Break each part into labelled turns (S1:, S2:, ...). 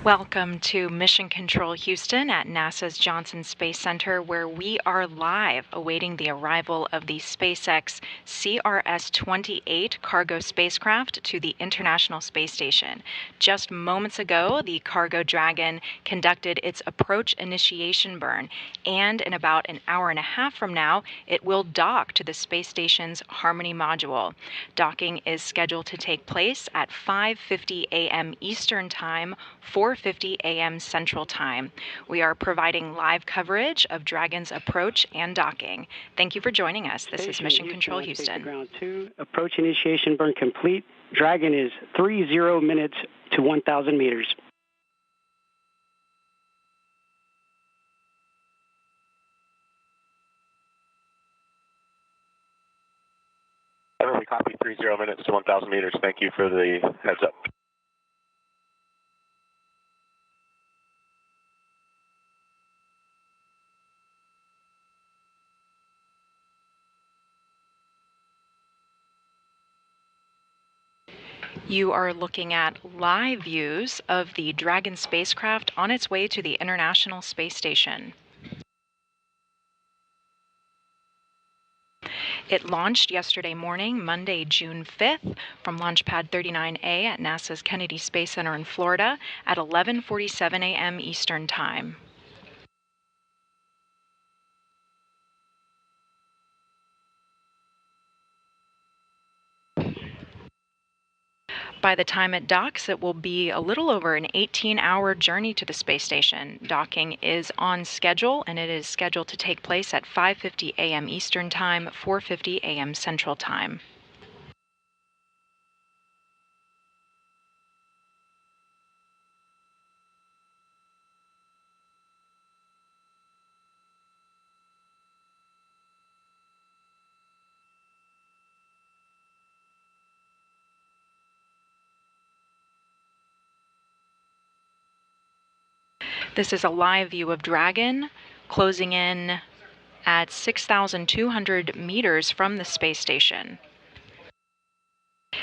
S1: Welcome to Mission Control Houston at NASA's Johnson Space Center, where we are live awaiting the arrival of the SpaceX CRS-28 cargo spacecraft to the International Space Station. Just moments ago, the Cargo Dragon conducted its approach initiation burn, and in about an hour and a half from now, it will dock to the space station's Harmony module. Docking is scheduled to take place at 5:50 a.m. Eastern Time, 4:50 a.m. Central Time. We are providing live coverage of Dragon's approach and docking. Thank you for joining us. This is Mission Control Houston.
S2: Ground 2, approach initiation burn complete. Dragon is 30 minutes to 1,000 meters.
S3: We copy 30 minutes to 1,000 meters. Thank you for the heads up.
S1: You are looking at live views of the Dragon spacecraft on its way to the International Space Station. It launched yesterday morning, Monday, June 5th, from Launch Pad 39A at NASA's Kennedy Space Center in Florida at 11:47 a.m. Eastern Time. By the time it docks, it will be a little over an 18-hour journey to the space station. Docking is on schedule, and it is scheduled to take place at 5:50 a.m. Eastern Time, 4:50 a.m. Central Time. This is a live view of Dragon closing in at 6,200 meters from the space station.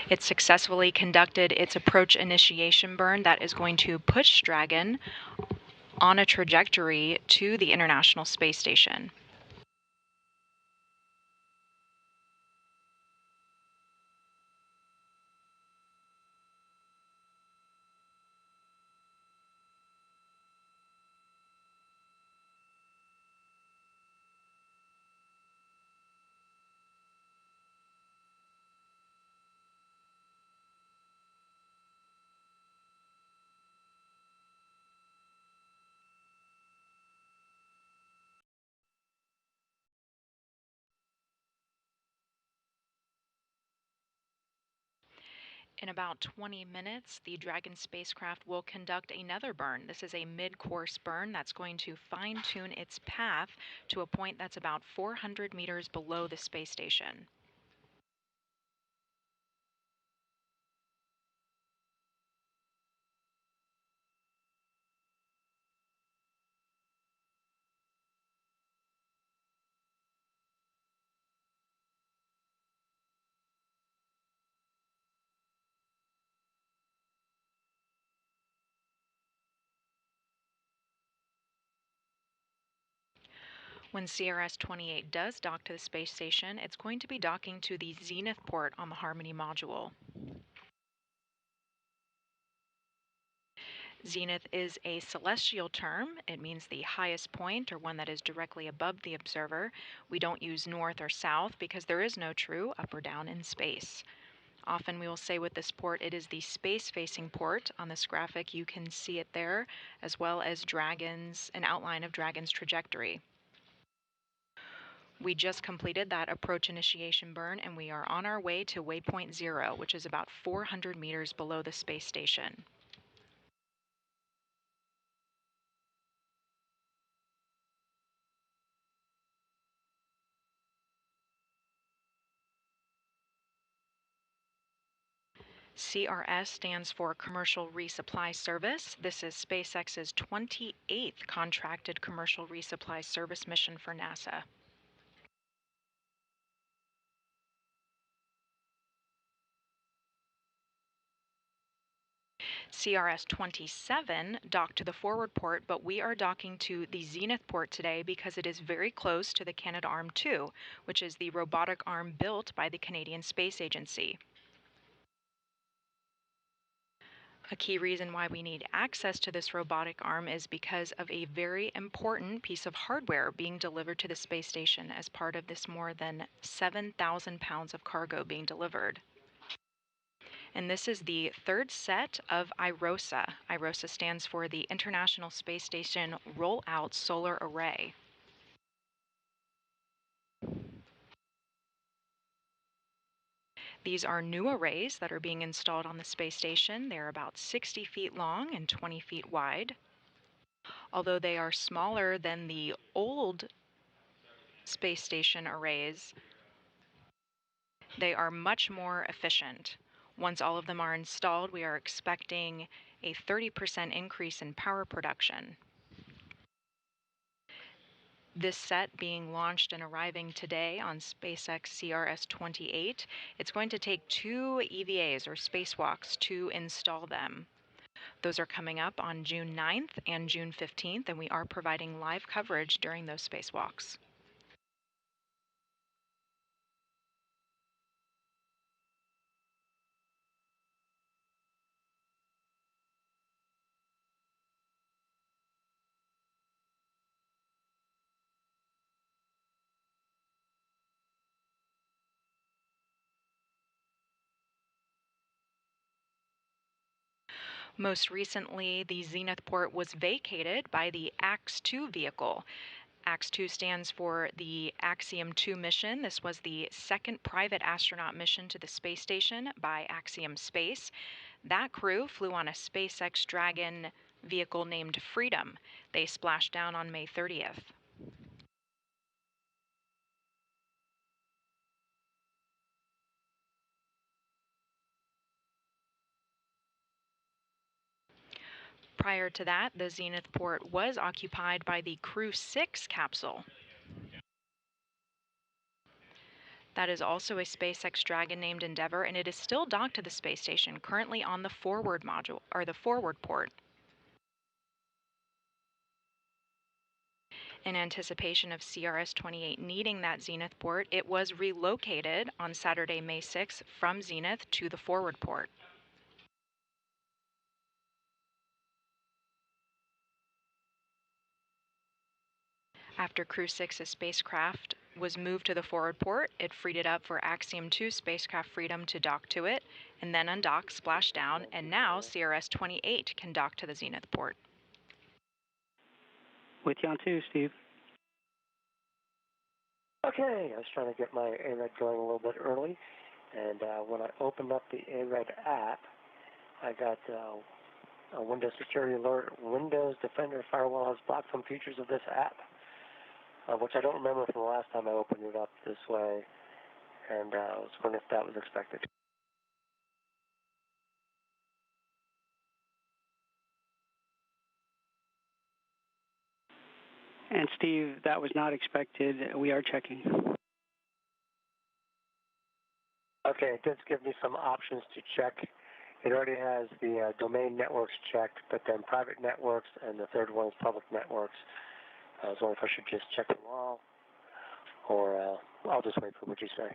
S1: It successfully conducted its approach initiation burn that is going to push Dragon on a trajectory to the International Space Station. In about 20 minutes, the Dragon spacecraft will conduct another burn. This is a mid-course burn that's going to fine-tune its path to a point that's about 400 meters below the space station. When CRS-28 does dock to the space station, it's going to be docking to the Zenith port on the Harmony module. Zenith is a celestial term. It means the highest point, or one that is directly above the observer. We don't use north or south because there is no true up or down in space. Often we will say with this port, it is the space-facing port. On this graphic, you can see it there, as well as an outline of Dragon's trajectory. We just completed that approach initiation burn, and we are on our way to waypoint 0, which is about 400 meters below the space station. CRS stands for Commercial Resupply Service. This is SpaceX's 28th contracted commercial resupply service mission for NASA. CRS-27 docked to the forward port, but we are docking to the Zenith port today because it is very close to the Canadarm2, which is the robotic arm built by the Canadian Space Agency. A key reason why we need access to this robotic arm is because of a very important piece of hardware being delivered to the space station as part of this more than 7,000 pounds of cargo being delivered. And this is the third set of IROSA. IROSA stands for the International Space Station Rollout Solar Array. These are new arrays that are being installed on the space station. They're about 60 feet long and 20 feet wide. Although they are smaller than the old space station arrays, they are much more efficient. Once all of them are installed, we are expecting a 30% increase in power production. This set being launched and arriving today on SpaceX CRS-28, it's going to take 2 EVAs or spacewalks to install them. Those are coming up on June 9th and June 15th, and we are providing live coverage during those spacewalks. Most recently, the Zenith port was vacated by the AX-2 vehicle. AX-2 stands for the Axiom 2 mission. This was the second private astronaut mission to the space station by Axiom Space. That crew flew on a SpaceX Dragon vehicle named Freedom. They splashed down on May 30th. Prior to that, the Zenith port was occupied by the Crew 6 capsule. That is also a SpaceX Dragon named Endeavour, and it is still docked to the space station, currently on the forward module, or the forward port. In anticipation of CRS-28 needing that Zenith port, it was relocated on Saturday, May 6th from Zenith to the forward port. After Crew 6's spacecraft was moved to the forward port, it freed it up for Axiom 2 spacecraft Freedom to dock to it, and then undock, splash down, and now CRS-28 can dock to the Zenith port.
S2: With you on 2, Steve.
S4: Okay, I was trying to get my ARED going a little bit early, and when I opened up the ARED app, I got a Windows security alert. Windows Defender Firewall has blocked some features of this app, which I don't remember from the last time I opened it up this way, and I was wondering if that was expected.
S2: And Steve, that was not expected. We are checking.
S4: Okay, it does give me some options to check. It already has the domain networks checked, but then private networks, and the third one is public networks. I was wondering if I should just check them all, or I'll just wait for what you say.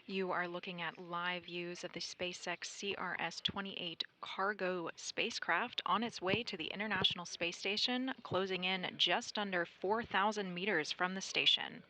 S1: You are looking at live views of the SpaceX CRS-28 cargo spacecraft on its way to the International Space Station, closing in just under 4,000 meters from the station.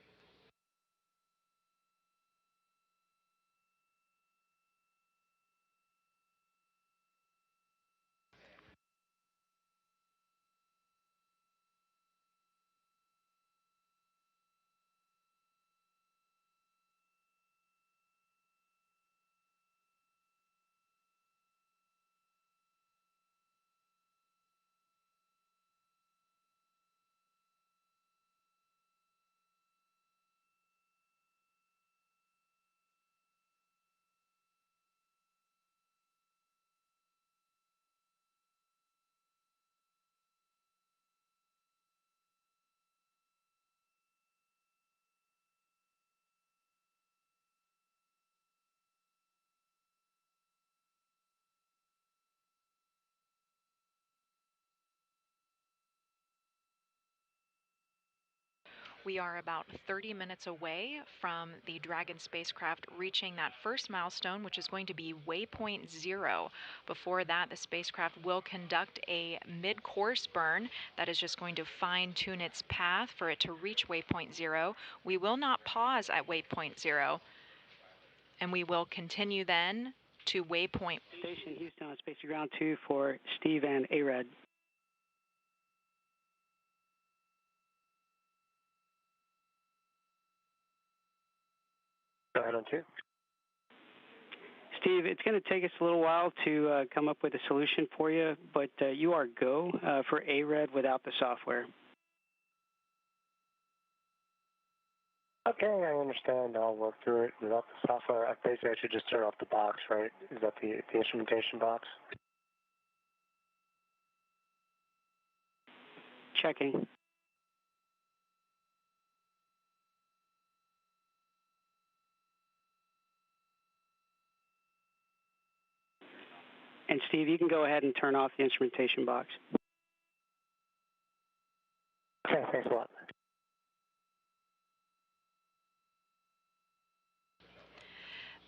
S1: We are about 30 minutes away from the Dragon spacecraft reaching that first milestone, which is going to be waypoint 0. Before that, the spacecraft will conduct a mid-course burn that is just going to fine-tune its path for it to reach waypoint 0. We will not pause at waypoint 0, and we will continue then to waypoint.
S2: Station Houston on Space to Ground 2 for Steve and ARED.
S4: Go ahead on 2.
S2: Steve, it's going to take us a little while to come up with a solution for you, but you are go for ARED without the software.
S4: Okay, I understand. I'll work through it without the software. Basically, I should just turn off the box, right? Is that the instrumentation box?
S2: Checking. And Steve, you can go ahead and turn off the instrumentation box.
S4: Okay, thanks a lot.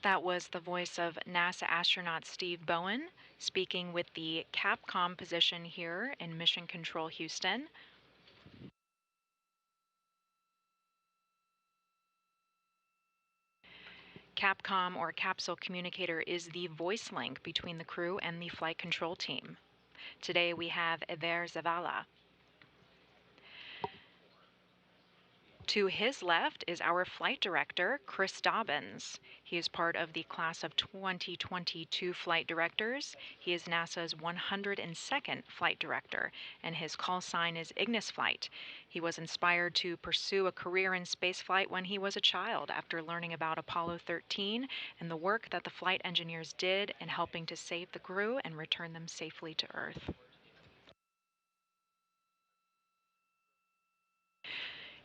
S1: That was the voice of NASA astronaut Steve Bowen speaking with the Capcom position here in Mission Control Houston. Capcom, or Capsule Communicator, is the voice link between the crew and the flight control team. Today we have Eber Zavala. To his left is our flight director, Chris Dobbins. He is part of the class of 2022 flight directors. He is NASA's 102nd flight director, and his call sign is Ignis Flight. He was inspired to pursue a career in spaceflight when he was a child after learning about Apollo 13 and the work that the flight engineers did in helping to save the crew and return them safely to Earth.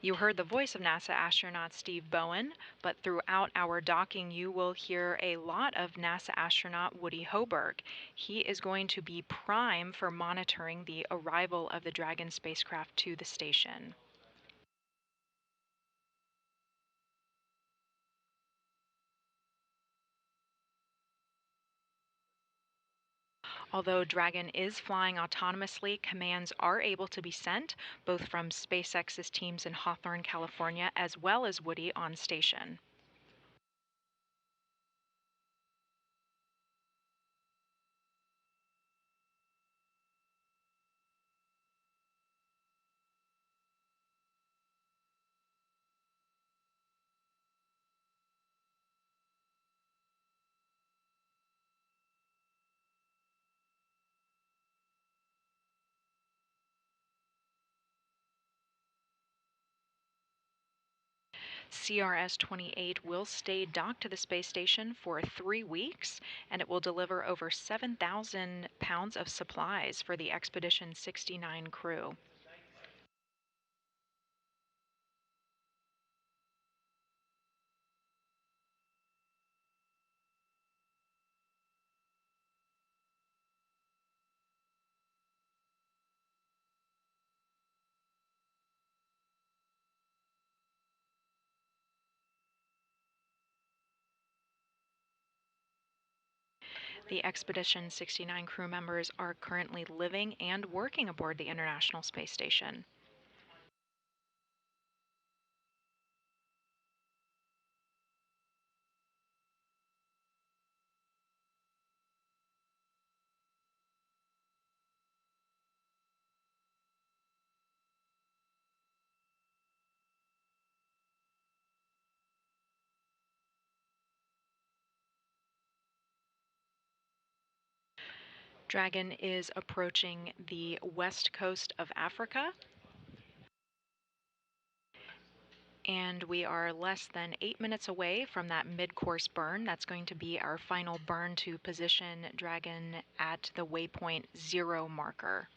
S1: You heard the voice of NASA astronaut Steve Bowen, but throughout our docking you will hear a lot of NASA astronaut Woody Hoberg. He is going to be prime for monitoring the arrival of the Dragon spacecraft to the station. Although Dragon is flying autonomously, commands are able to be sent, both from SpaceX's teams in Hawthorne, California, as well as Woody on station. CRS-28 will stay docked to the space station for 3 weeks, and it will deliver over 7,000 pounds of supplies for the Expedition 69 crew. The Expedition 69 crew members are currently living and working aboard the International Space Station. Dragon is approaching the west coast of Africa, and we are less than 8 minutes away from that mid-course burn. That's going to be our final burn to position Dragon at the waypoint 0 marker.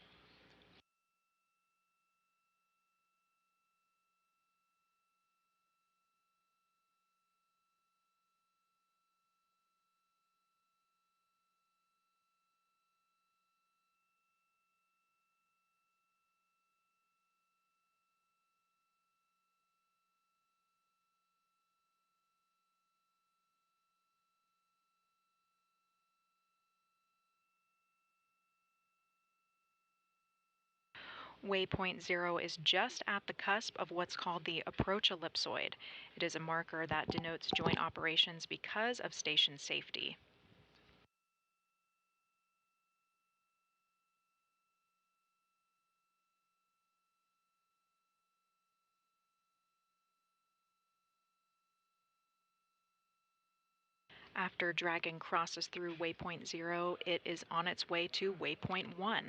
S1: Waypoint 0 is just at the cusp of what's called the approach ellipsoid. It is a marker that denotes joint operations because of station safety. After Dragon crosses through waypoint 0, it is on its way to waypoint 1.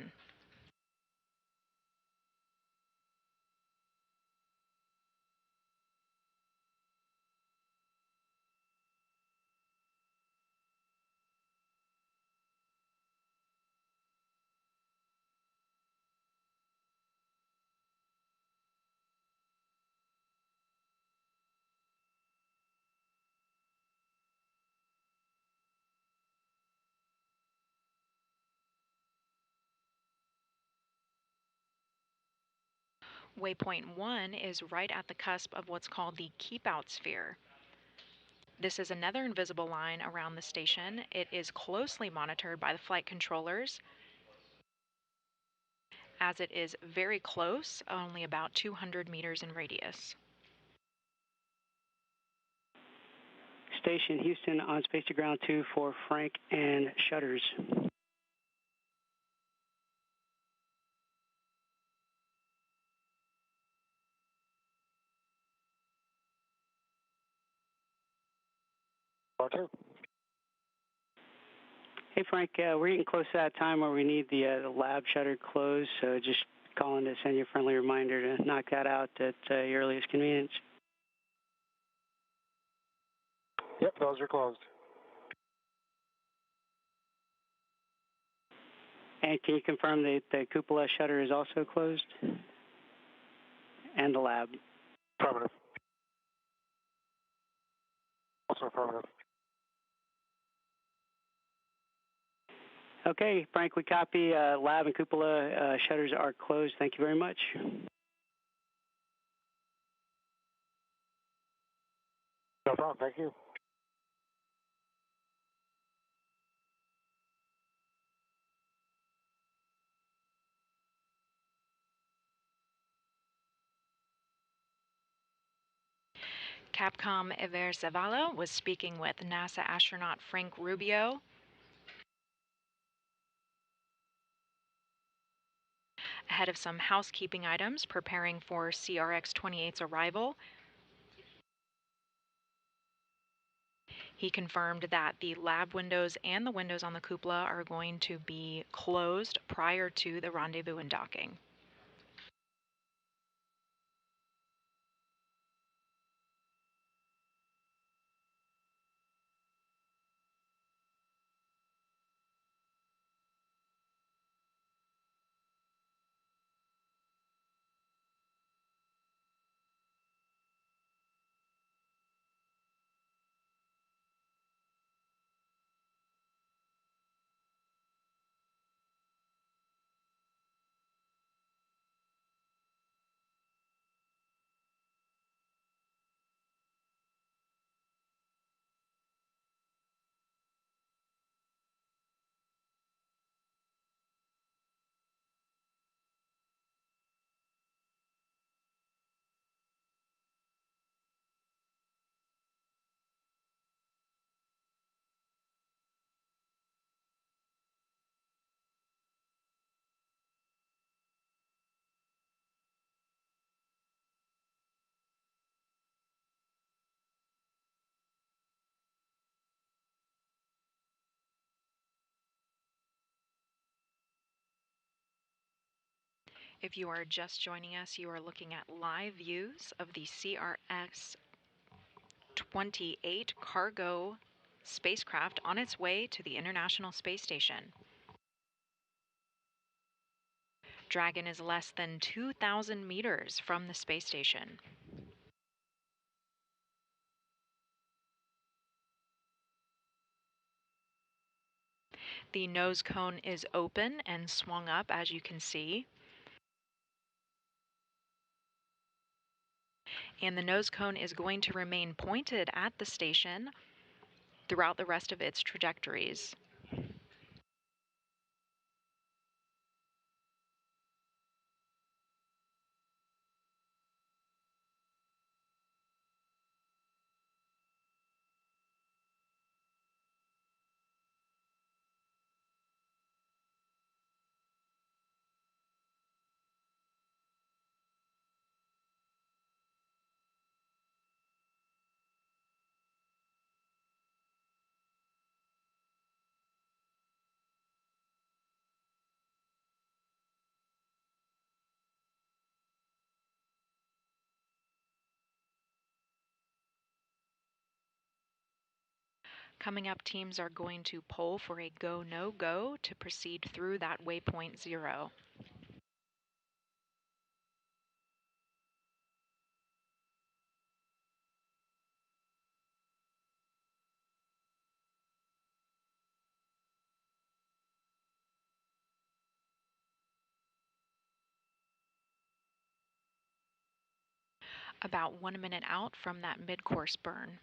S1: Waypoint 1 is right at the cusp of what's called the keep-out sphere. This is another invisible line around the station. It is closely monitored by the flight controllers, as it is very close, only about 200 meters in radius.
S2: Station Houston on Space to Ground 2 for Frank and shutters.
S4: Roger.
S2: Hey, Frank, we're getting close to that time where we need the lab shutter closed, so just calling to send you a friendly reminder to knock that out at your earliest convenience.
S4: Yep, those are closed.
S2: And can you confirm that the cupola shutter is also closed? And the lab?
S4: Affirmative. Also affirmative.
S2: Okay, Frank, we copy. Lab and cupola shutters are closed. Thank you very much.
S4: No problem, thank you.
S1: Capcom Iver Zavala was speaking with NASA astronaut Frank Rubio. Ahead of some housekeeping items preparing for CRX-28's arrival. He confirmed that the lab windows and the windows on the cupola are going to be closed prior to the rendezvous and docking. If you are just joining us, you are looking at live views of the CRS-28 cargo spacecraft on its way to the International Space Station. Dragon is less than 2,000 meters from the space station. The nose cone is open and swung up, as you can see. And the nose cone is going to remain pointed at the station throughout the rest of its trajectories. Coming up, teams are going to poll for a go, no go to proceed through that waypoint 0. About 1 minute out from that mid-course burn.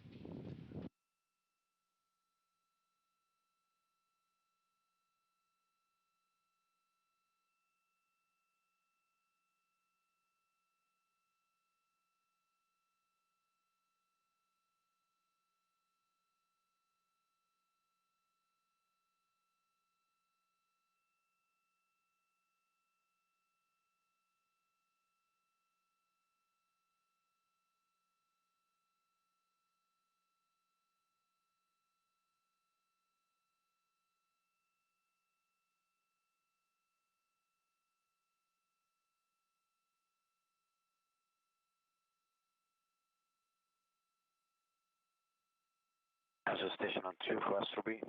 S3: As a station on 2 for Westerby.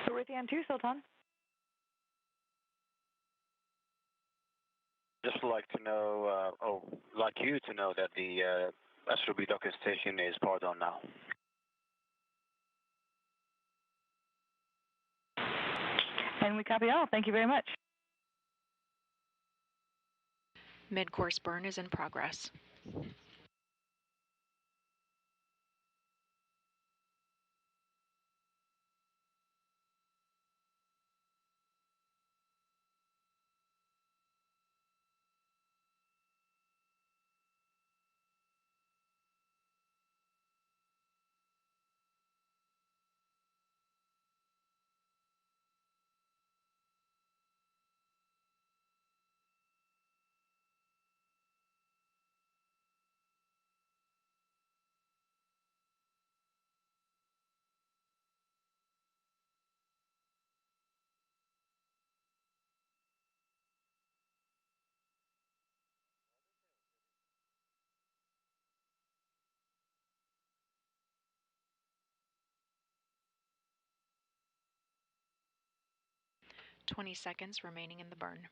S5: Floridian 2, Sultan.
S3: Just like to know, like you to know that the Westerby docking station is powered on now.
S5: And we copy all. Thank you very much.
S1: Mid-course burn is in progress. "20 seconds remaining in the burn.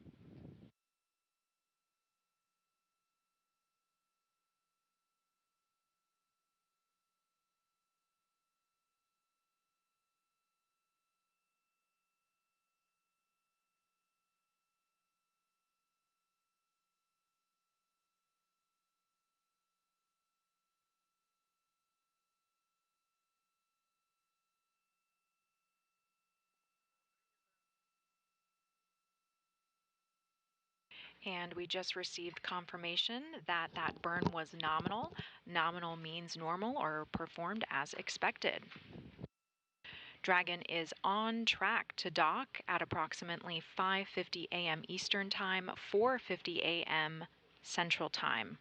S1: And we just received confirmation that that burn was nominal. Nominal means normal or performed as expected. Dragon is on track to dock at approximately 5:50 a.m. Eastern Time, 4:50 a.m. Central Time.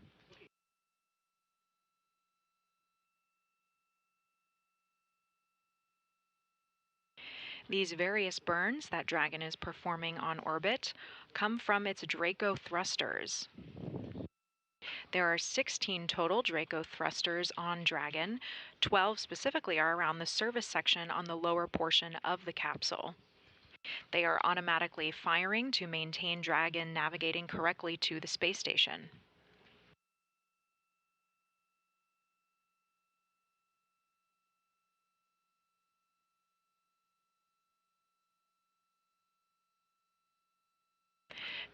S1: These various burns that Dragon is performing on orbit come from its Draco thrusters. There are 16 total Draco thrusters on Dragon. 12 specifically are around the service section on the lower portion of the capsule. They are automatically firing to maintain Dragon navigating correctly to the space station.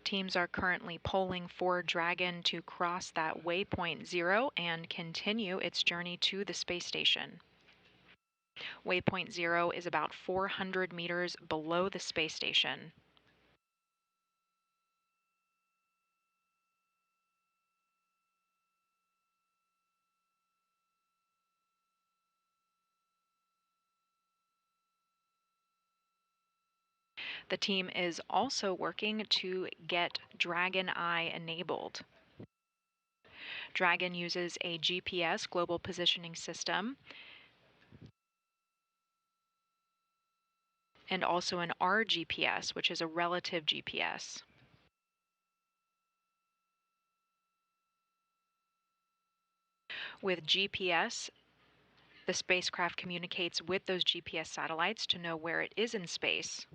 S1: Teams are currently polling for Dragon to cross that waypoint 0 and continue its journey to the space station. Waypoint 0 is about 400 meters below the space station. The team is also working to get Dragon Eye enabled. Dragon uses a GPS, global positioning system, and also an RGPS, which is a relative GPS. With GPS, the spacecraft communicates with those GPS satellites to know where it is in space.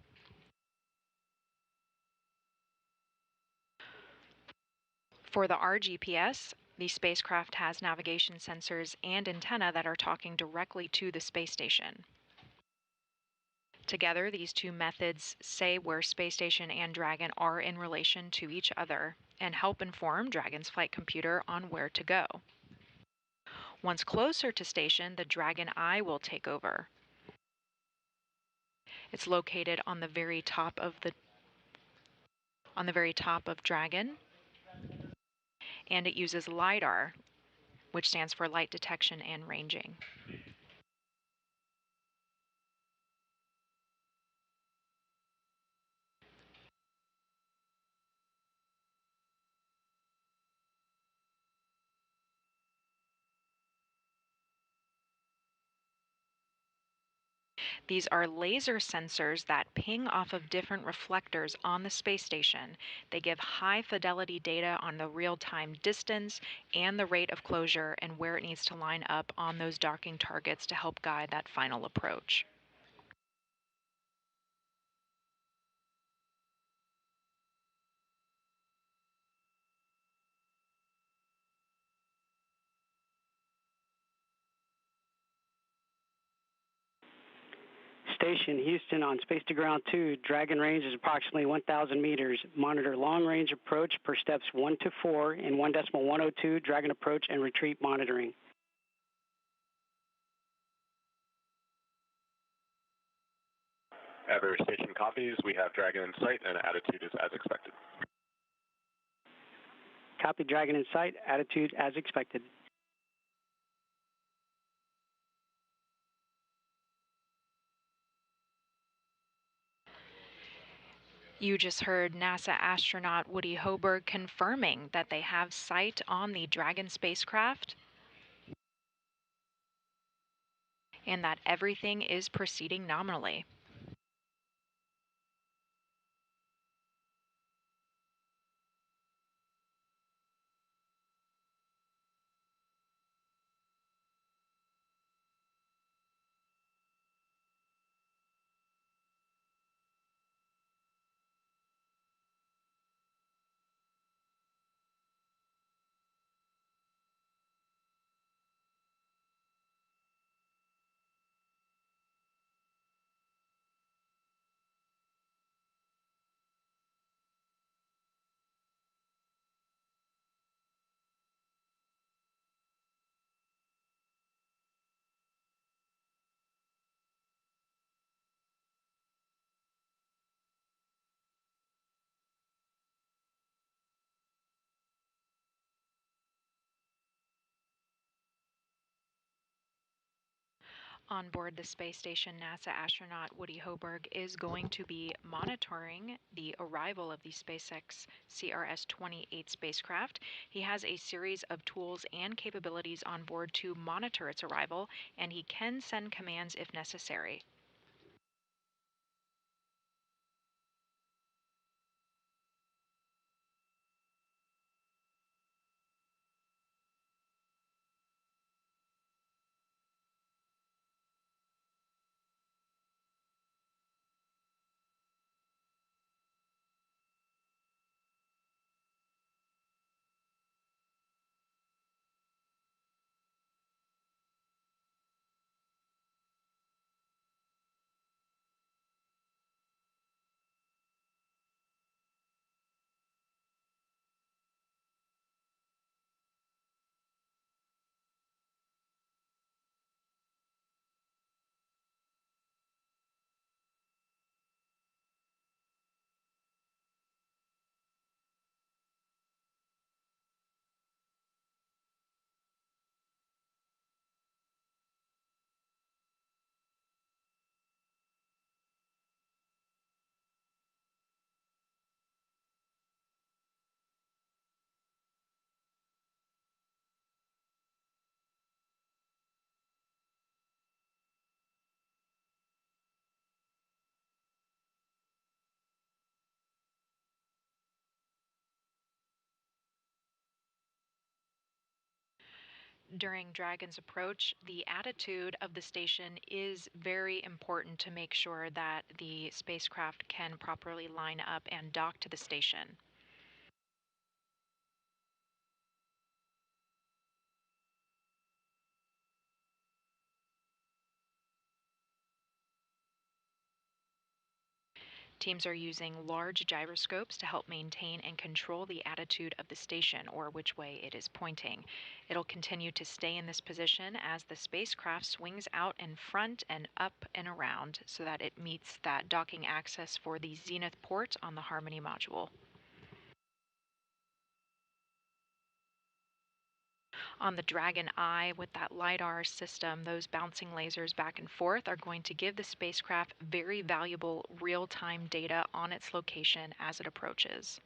S1: For the RGPS, the spacecraft has navigation sensors and antenna that are talking directly to the space station. Together, these two methods say where space station and Dragon are in relation to each other and help inform Dragon's flight computer on where to go. Once closer to station, the Dragon Eye will take over. It's located on the very top of Dragon, and it uses LiDAR, which stands for light detection and ranging. These are laser sensors that ping off of different reflectors on the space station. They give high fidelity data on the real-time distance and the rate of closure and where it needs to line up on those docking targets to help guide that final approach.
S2: Station Houston on Space to Ground 2. Dragon range is approximately 1,000 meters. Monitor long range approach per steps 1 to 4 in 1.102 Dragon approach and retreat monitoring.
S6: Every station copies. We have Dragon in sight and attitude is as expected.
S2: Copy, Dragon in sight. Attitude as expected.
S1: You just heard NASA astronaut Woody Hoberg confirming that they have sight on the Dragon spacecraft and that everything is proceeding nominally. On board the space station, NASA astronaut Woody Hoberg is going to be monitoring the arrival of the SpaceX CRS-28 spacecraft. He has a series of tools and capabilities on board to monitor its arrival, and he can send commands if necessary. During Dragon's approach, the attitude of the station is very important to make sure that the spacecraft can properly line up and dock to the station. Teams are using large gyroscopes to help maintain and control the attitude of the station, or which way it is pointing. It'll continue to stay in this position as the spacecraft swings out in front and up and around so that it meets that docking axis for the zenith port on the Harmony module. On the Dragon Eye with that LiDAR system, those bouncing lasers back and forth are going to give the spacecraft very valuable real-time data on its location as it approaches.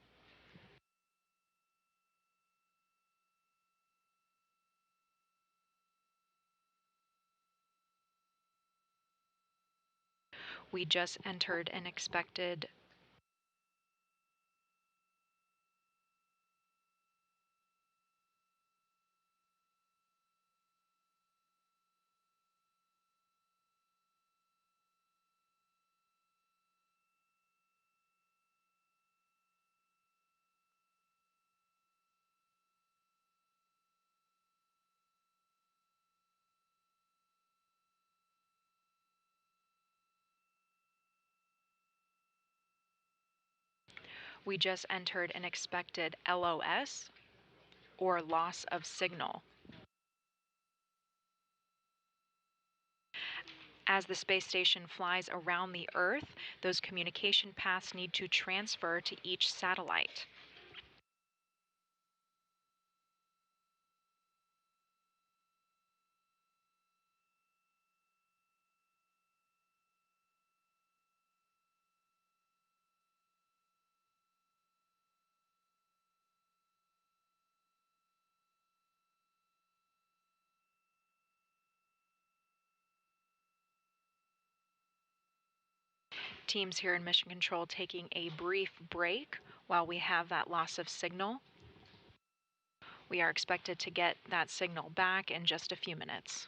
S1: We just entered an expected LOS, or loss of signal. As the space station flies around the Earth, those communication paths need to transfer to each satellite. Teams here in Mission Control taking a brief break while we have that loss of signal. We are expected to get that signal back in just a few minutes.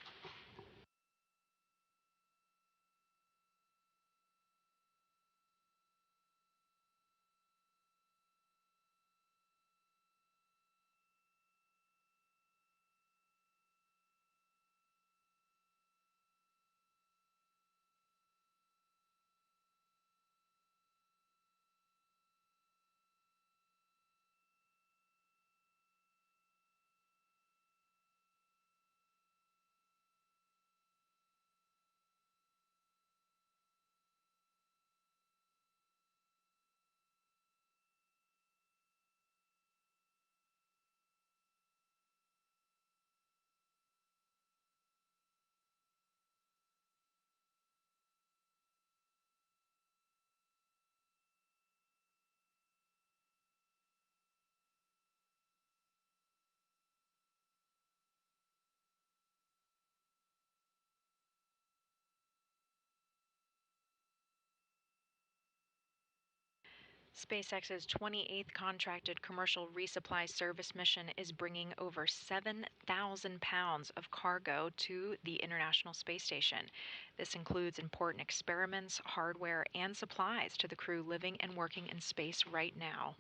S1: SpaceX's 28th contracted commercial resupply service mission is bringing over 7,000 pounds of cargo to the International Space Station. This includes important experiments, hardware, and supplies to the crew living and working in space right now.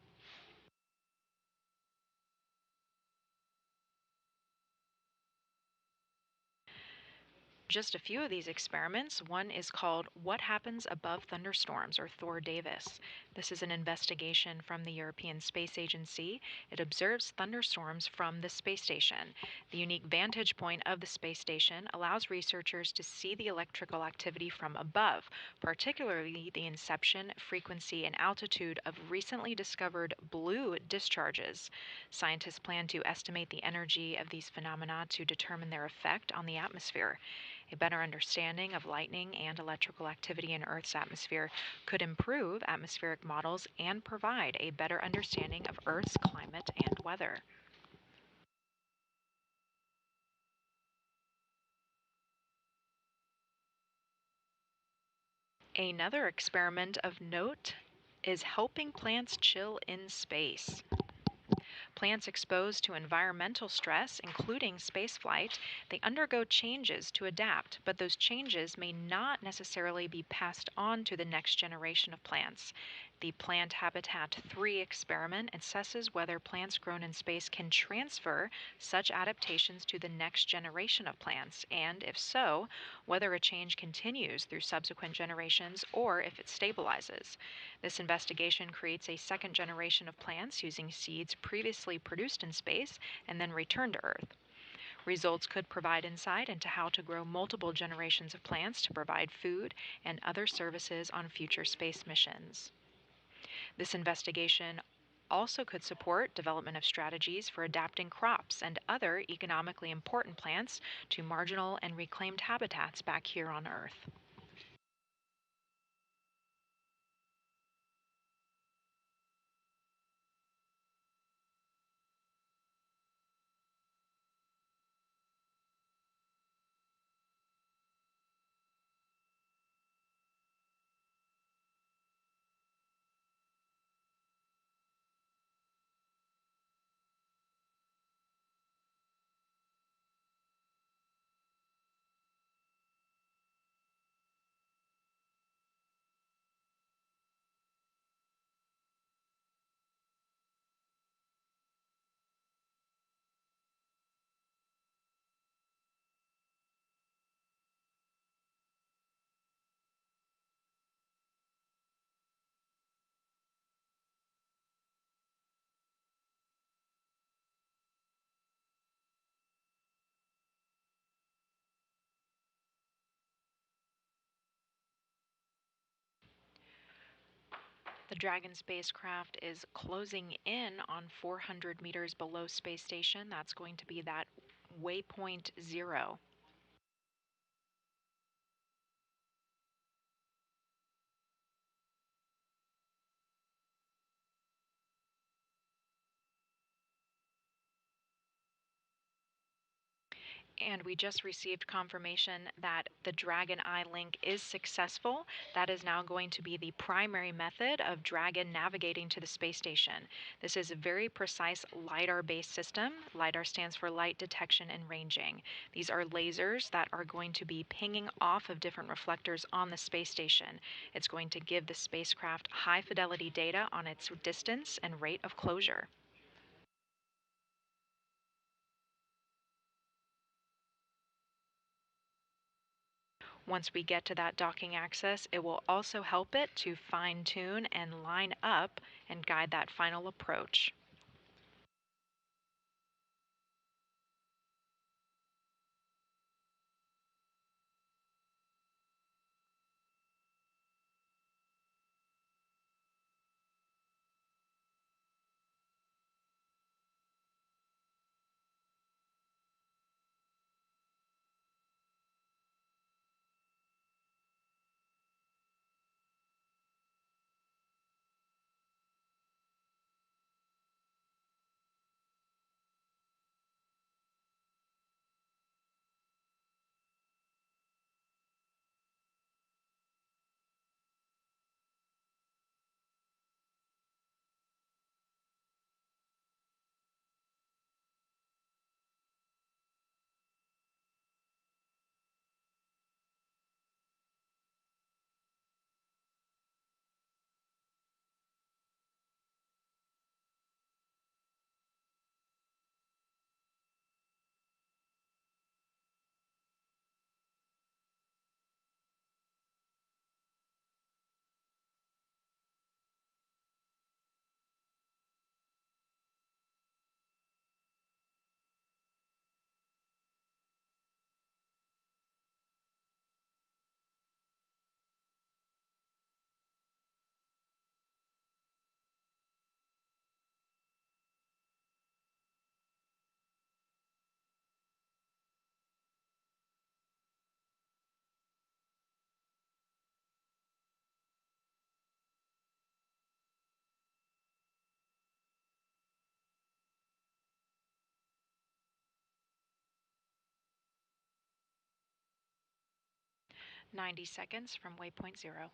S1: Just a few of these experiments. One is called What Happens Above Thunderstorms, or Thor Davis. This is an investigation from the European Space Agency. It observes thunderstorms from the space station. The unique vantage point of the space station allows researchers to see the electrical activity from above, particularly the inception, frequency, and altitude of recently discovered blue discharges. Scientists plan to estimate the energy of these phenomena to determine their effect on the atmosphere. A better understanding of lightning and electrical activity in Earth's atmosphere could improve atmospheric models and provide a better understanding of Earth's climate and weather. Another experiment of note is helping plants chill in space. Plants exposed to environmental stress, including spaceflight, they undergo changes to adapt, but those changes may not necessarily be passed on to the next generation of plants. The Plant Habitat 3 experiment assesses whether plants grown in space can transfer such adaptations to the next generation of plants, and if so, whether a change continues through subsequent generations or if it stabilizes. This investigation creates a second generation of plants using seeds previously produced in space and then returned to Earth. Results could provide insight into how to grow multiple generations of plants to provide food and other services on future space missions. This investigation also could support development of strategies for adapting crops and other economically important plants to marginal and reclaimed habitats back here on Earth. The Dragon spacecraft is closing in on 400 meters below space station. That's going to be that waypoint 0. And we just received confirmation that the Dragon Eye link is successful. That is now going to be the primary method of Dragon navigating to the space station. This is a very precise LiDAR-based system. LiDAR stands for light detection and ranging. These are lasers that are going to be pinging off of different reflectors on the space station. It's going to give the spacecraft high-fidelity data on its distance and rate of closure. Once we get to that docking axis, it will also help it to fine-tune and line up and guide that final approach. "90 seconds from waypoint 0.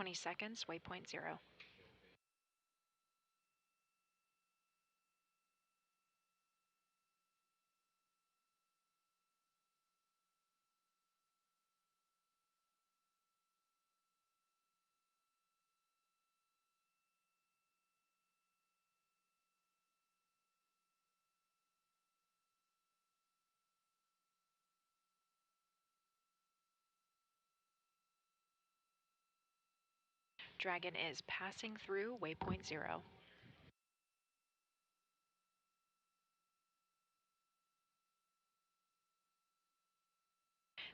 S1: 20 seconds, waypoint 0. Dragon is passing through waypoint 0.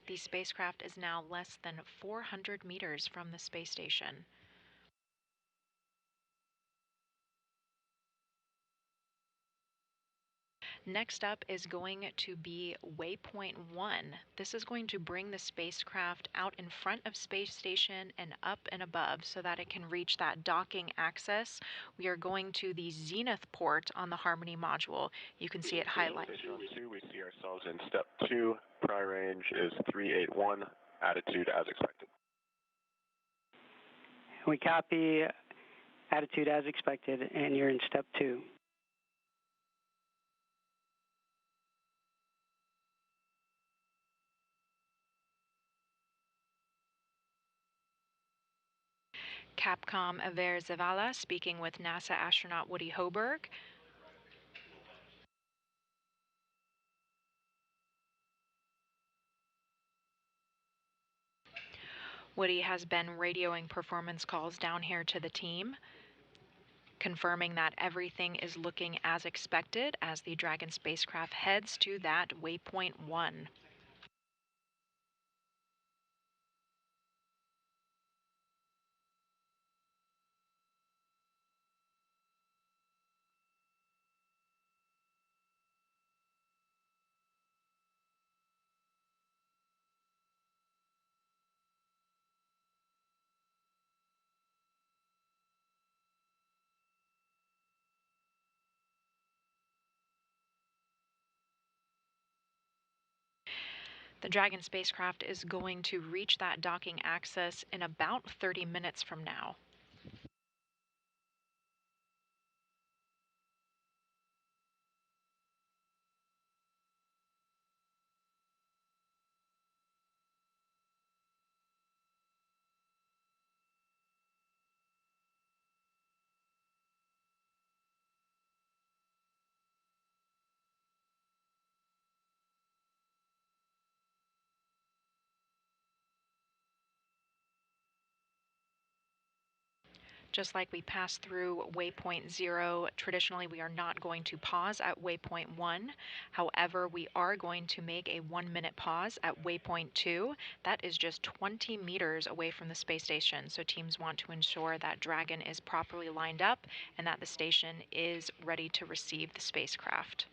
S1: The spacecraft is now less than 400 meters from the space station. Next up is going to be waypoint 1. This is going to bring the spacecraft out in front of space station and up and above so that it can reach that docking access. We are going to the zenith port on the Harmony module. You can see it highlighted.
S6: Station on 2, we see ourselves in step 2. Prior range is 381, attitude as expected.
S2: We copy attitude as expected, and you're in step 2.
S1: Capcom Aver Zavala speaking with NASA astronaut Woody Hoberg. Woody has been radioing performance calls down here to the team, confirming that everything is looking as expected as the Dragon spacecraft heads to that waypoint 1. The Dragon spacecraft is going to reach that docking access in about 30 minutes from now. Just like we passed through waypoint 0, traditionally we are not going to pause at waypoint 1. However, we are going to make a 1-minute pause at waypoint 2. That is just 20 meters away from the space station. So teams want to ensure that Dragon is properly lined up and that the station is ready to receive the spacecraft.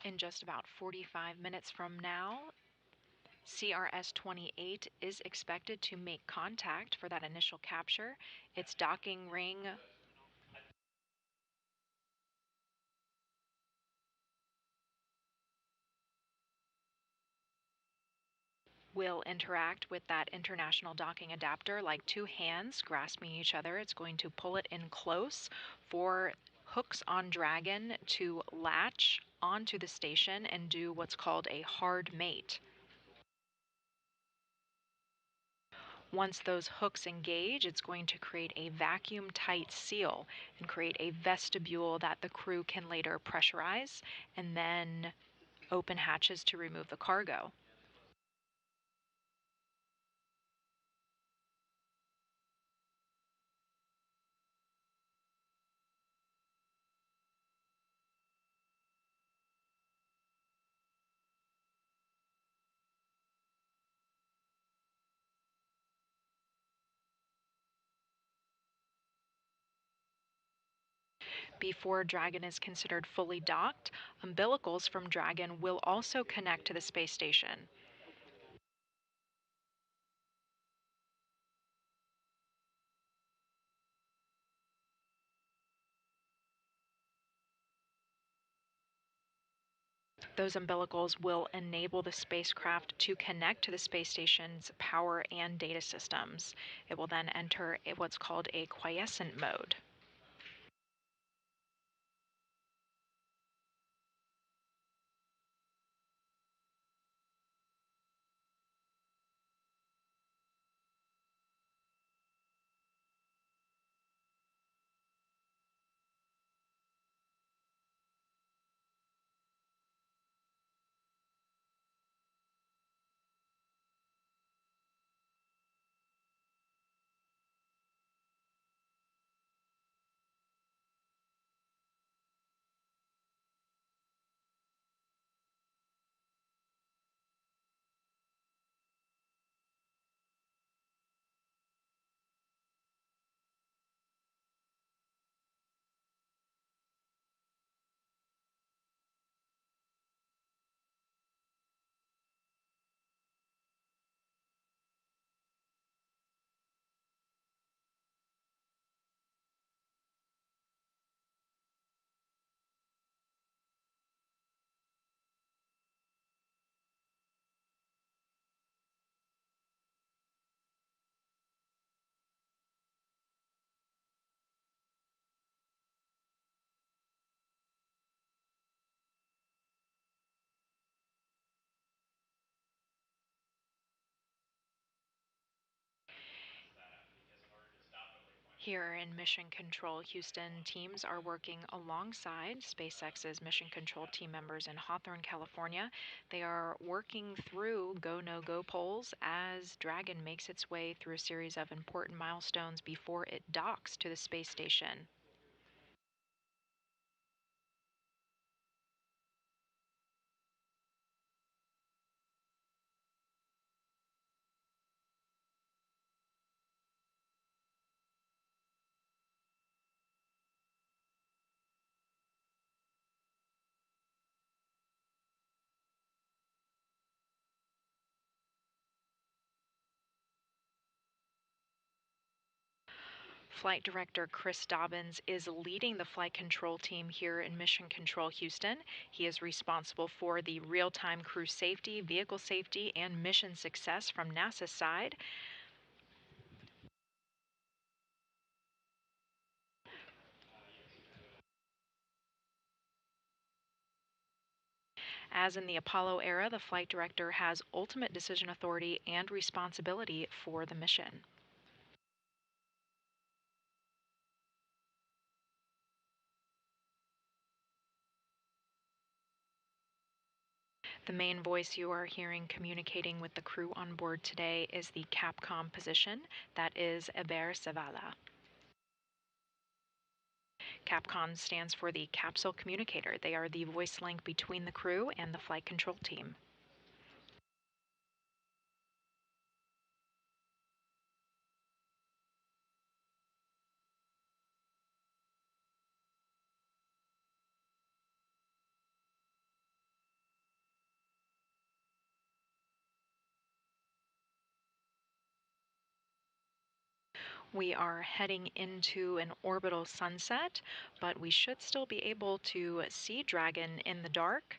S1: In just about 45 minutes from now, CRS-28 is expected to make contact for that initial capture. Its docking ring will interact with that international docking adapter like two hands grasping each other. It's going to pull it in close for hooks on Dragon to latch onto the station and do what's called a hard mate. Once those hooks engage, it's going to create a vacuum-tight seal and create a vestibule that the crew can later pressurize and then open hatches to remove the cargo. Before Dragon is considered fully docked, umbilicals from Dragon will also connect to the space station. Those umbilicals will enable the spacecraft to connect to the space station's power and data systems. It will then enter what's called a quiescent mode. Here in Mission Control Houston, teams are working alongside SpaceX's Mission Control team members in Hawthorne, California. They are working through go, no-go polls as Dragon makes its way through a series of important milestones before it docks to the space station. Flight Director Chris Dobbins is leading the flight control team here in Mission Control Houston. He is responsible for the real-time crew safety, vehicle safety, and mission success from NASA's side. As in the Apollo era, the flight director has ultimate decision authority and responsibility for the mission. The main voice you are hearing communicating with the crew on board today is the Capcom position, that is Eber Zavala. Capcom stands for the Capsule Communicator. They are the voice link between the crew and the flight control team. We are heading into an orbital sunset, but we should still be able to see Dragon in the dark.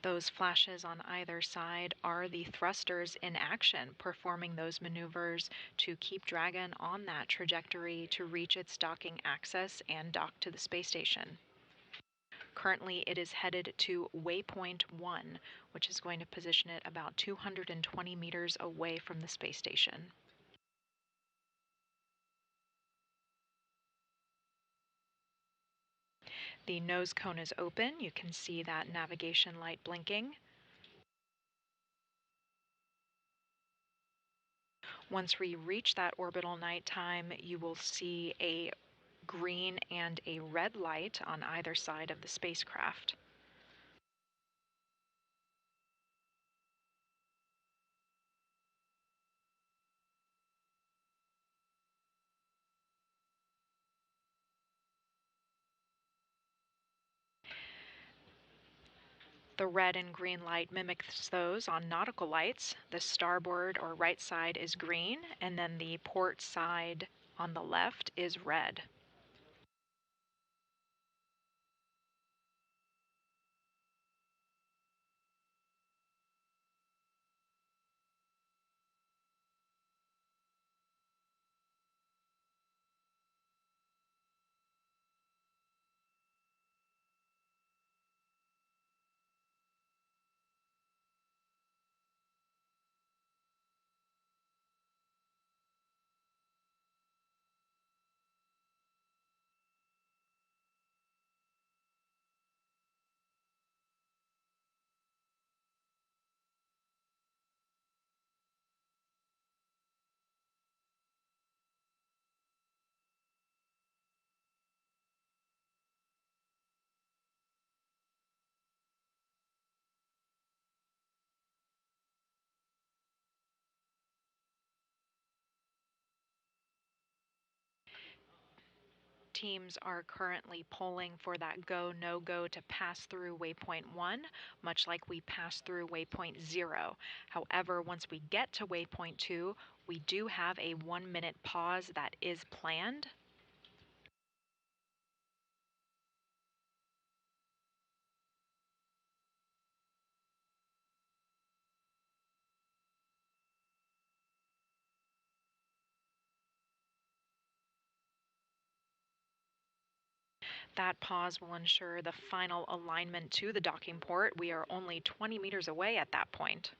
S1: Those flashes on either side are the thrusters in action, performing those maneuvers to keep Dragon on that trajectory to reach its docking axis and dock to the space station. Currently, it is headed to waypoint 1, which is going to position it about 220 meters away from the space station. The nose cone is open. You can see that navigation light blinking. Once we reach that orbital nighttime, you will see a green and a red light on either side of the spacecraft. The red and green light mimics those on nautical lights. The starboard or right side is green, and then the port side on the left is red. Teams are currently polling for that go, no go to pass through waypoint 1, much like we passed through waypoint 0. However, once we get to waypoint 2, we do have a 1-minute pause that is planned. That pause will ensure the final alignment to the docking port. We are only 20 meters away at that point.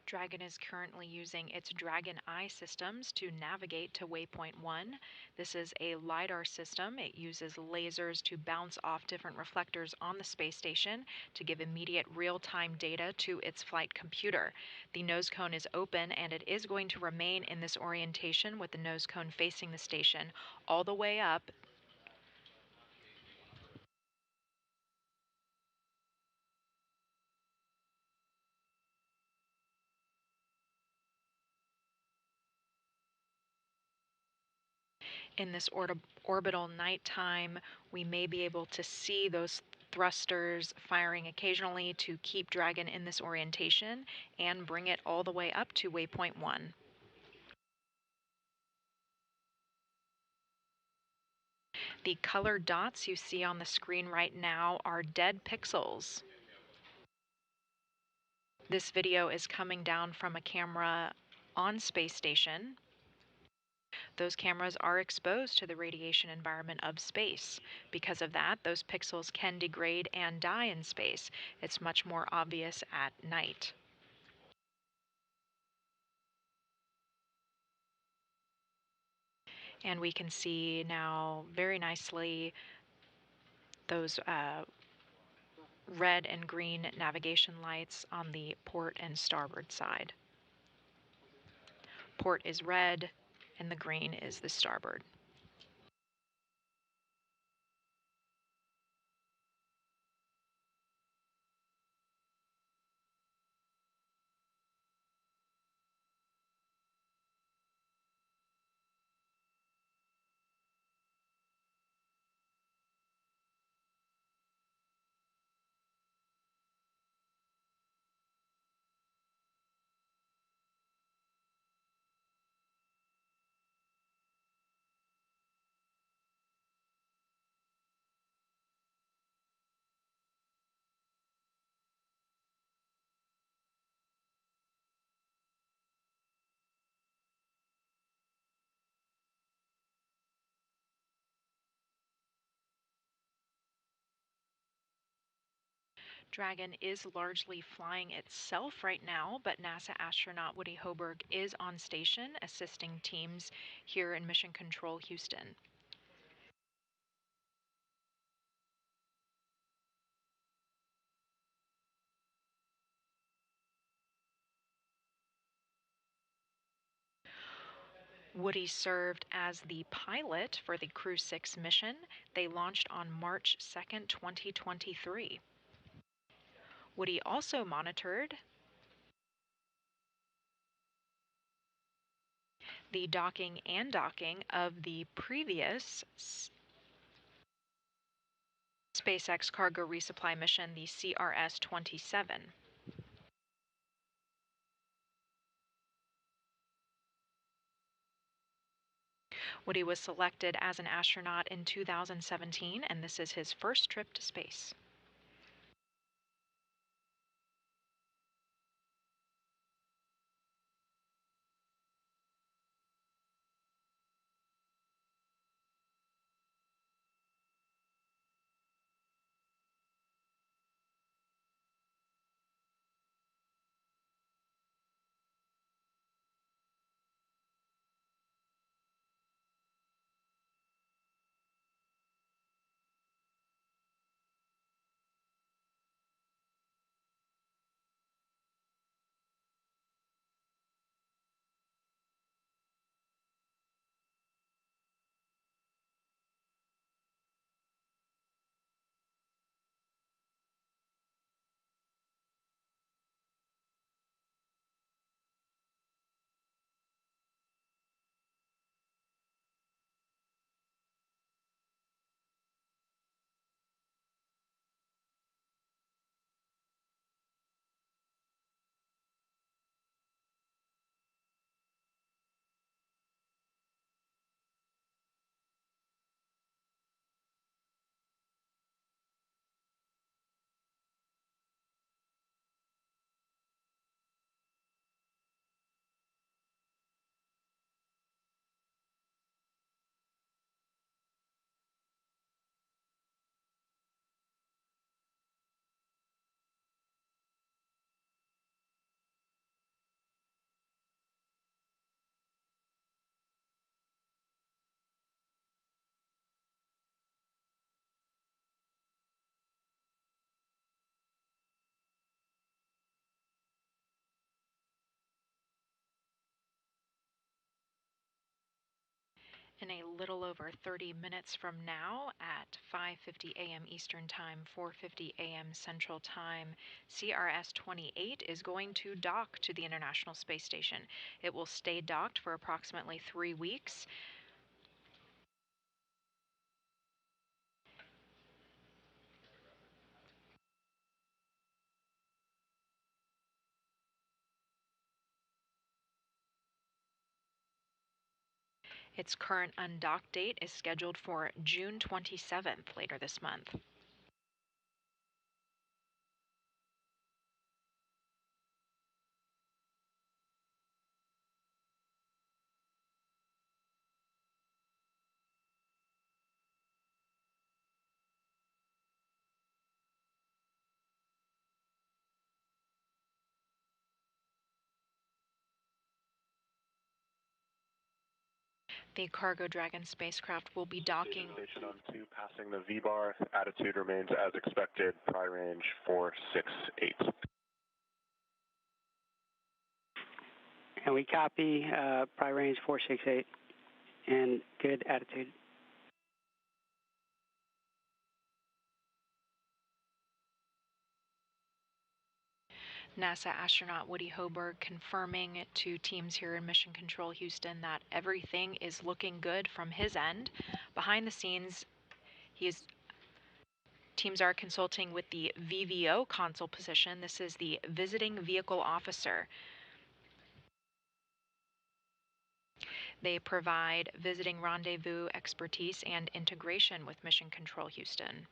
S1: Dragon is currently using its Dragon Eye systems to navigate to waypoint 1. This is a LiDAR system. It uses lasers to bounce off different reflectors on the space station to give immediate real-time data to its flight computer. The nose cone is open, and it is going to remain in this orientation with the nose cone facing the station all the way up. In this orbital nighttime, we may be able to see those thrusters firing occasionally to keep Dragon in this orientation and bring it all the way up to waypoint 1. The colored dots you see on the screen right now are dead pixels. This video is coming down from a camera on space station. Those cameras are exposed to the radiation environment of space. Because of that, those pixels can degrade and die in space. It's much more obvious at night. And we can see now very nicely those red and green navigation lights on the port and starboard side. Port is red and the green is the starboard. Dragon is largely flying itself right now, but NASA astronaut Woody Hoburg is on station assisting teams here in Mission Control Houston. Woody served as the pilot for the Crew 6 mission. They launched on March 2nd, 2023. Woody also monitored the docking and docking of the previous SpaceX cargo resupply mission, the CRS-27. Woody was selected as an astronaut in 2017, and this is his first trip to space. In a little over 30 minutes from now at 5:50 a.m. Eastern Time, 4:50 a.m. Central Time, CRS-28 is going to dock to the International Space Station. It will stay docked for approximately 3 weeks. Its current undock date is scheduled for June 27th, later this month. The Cargo Dragon spacecraft will be docking.
S6: Station on 2, passing the V-bar. Attitude remains as expected. Pry range 468.
S2: And we copy pry range 468 and good attitude.
S1: NASA astronaut Woody Hoberg confirming to teams here in Mission Control Houston that everything is looking good from his end. Behind the scenes, teams are consulting with the VVO console position. This is the Visiting Vehicle Officer. They provide visiting rendezvous expertise and integration with Mission Control Houston.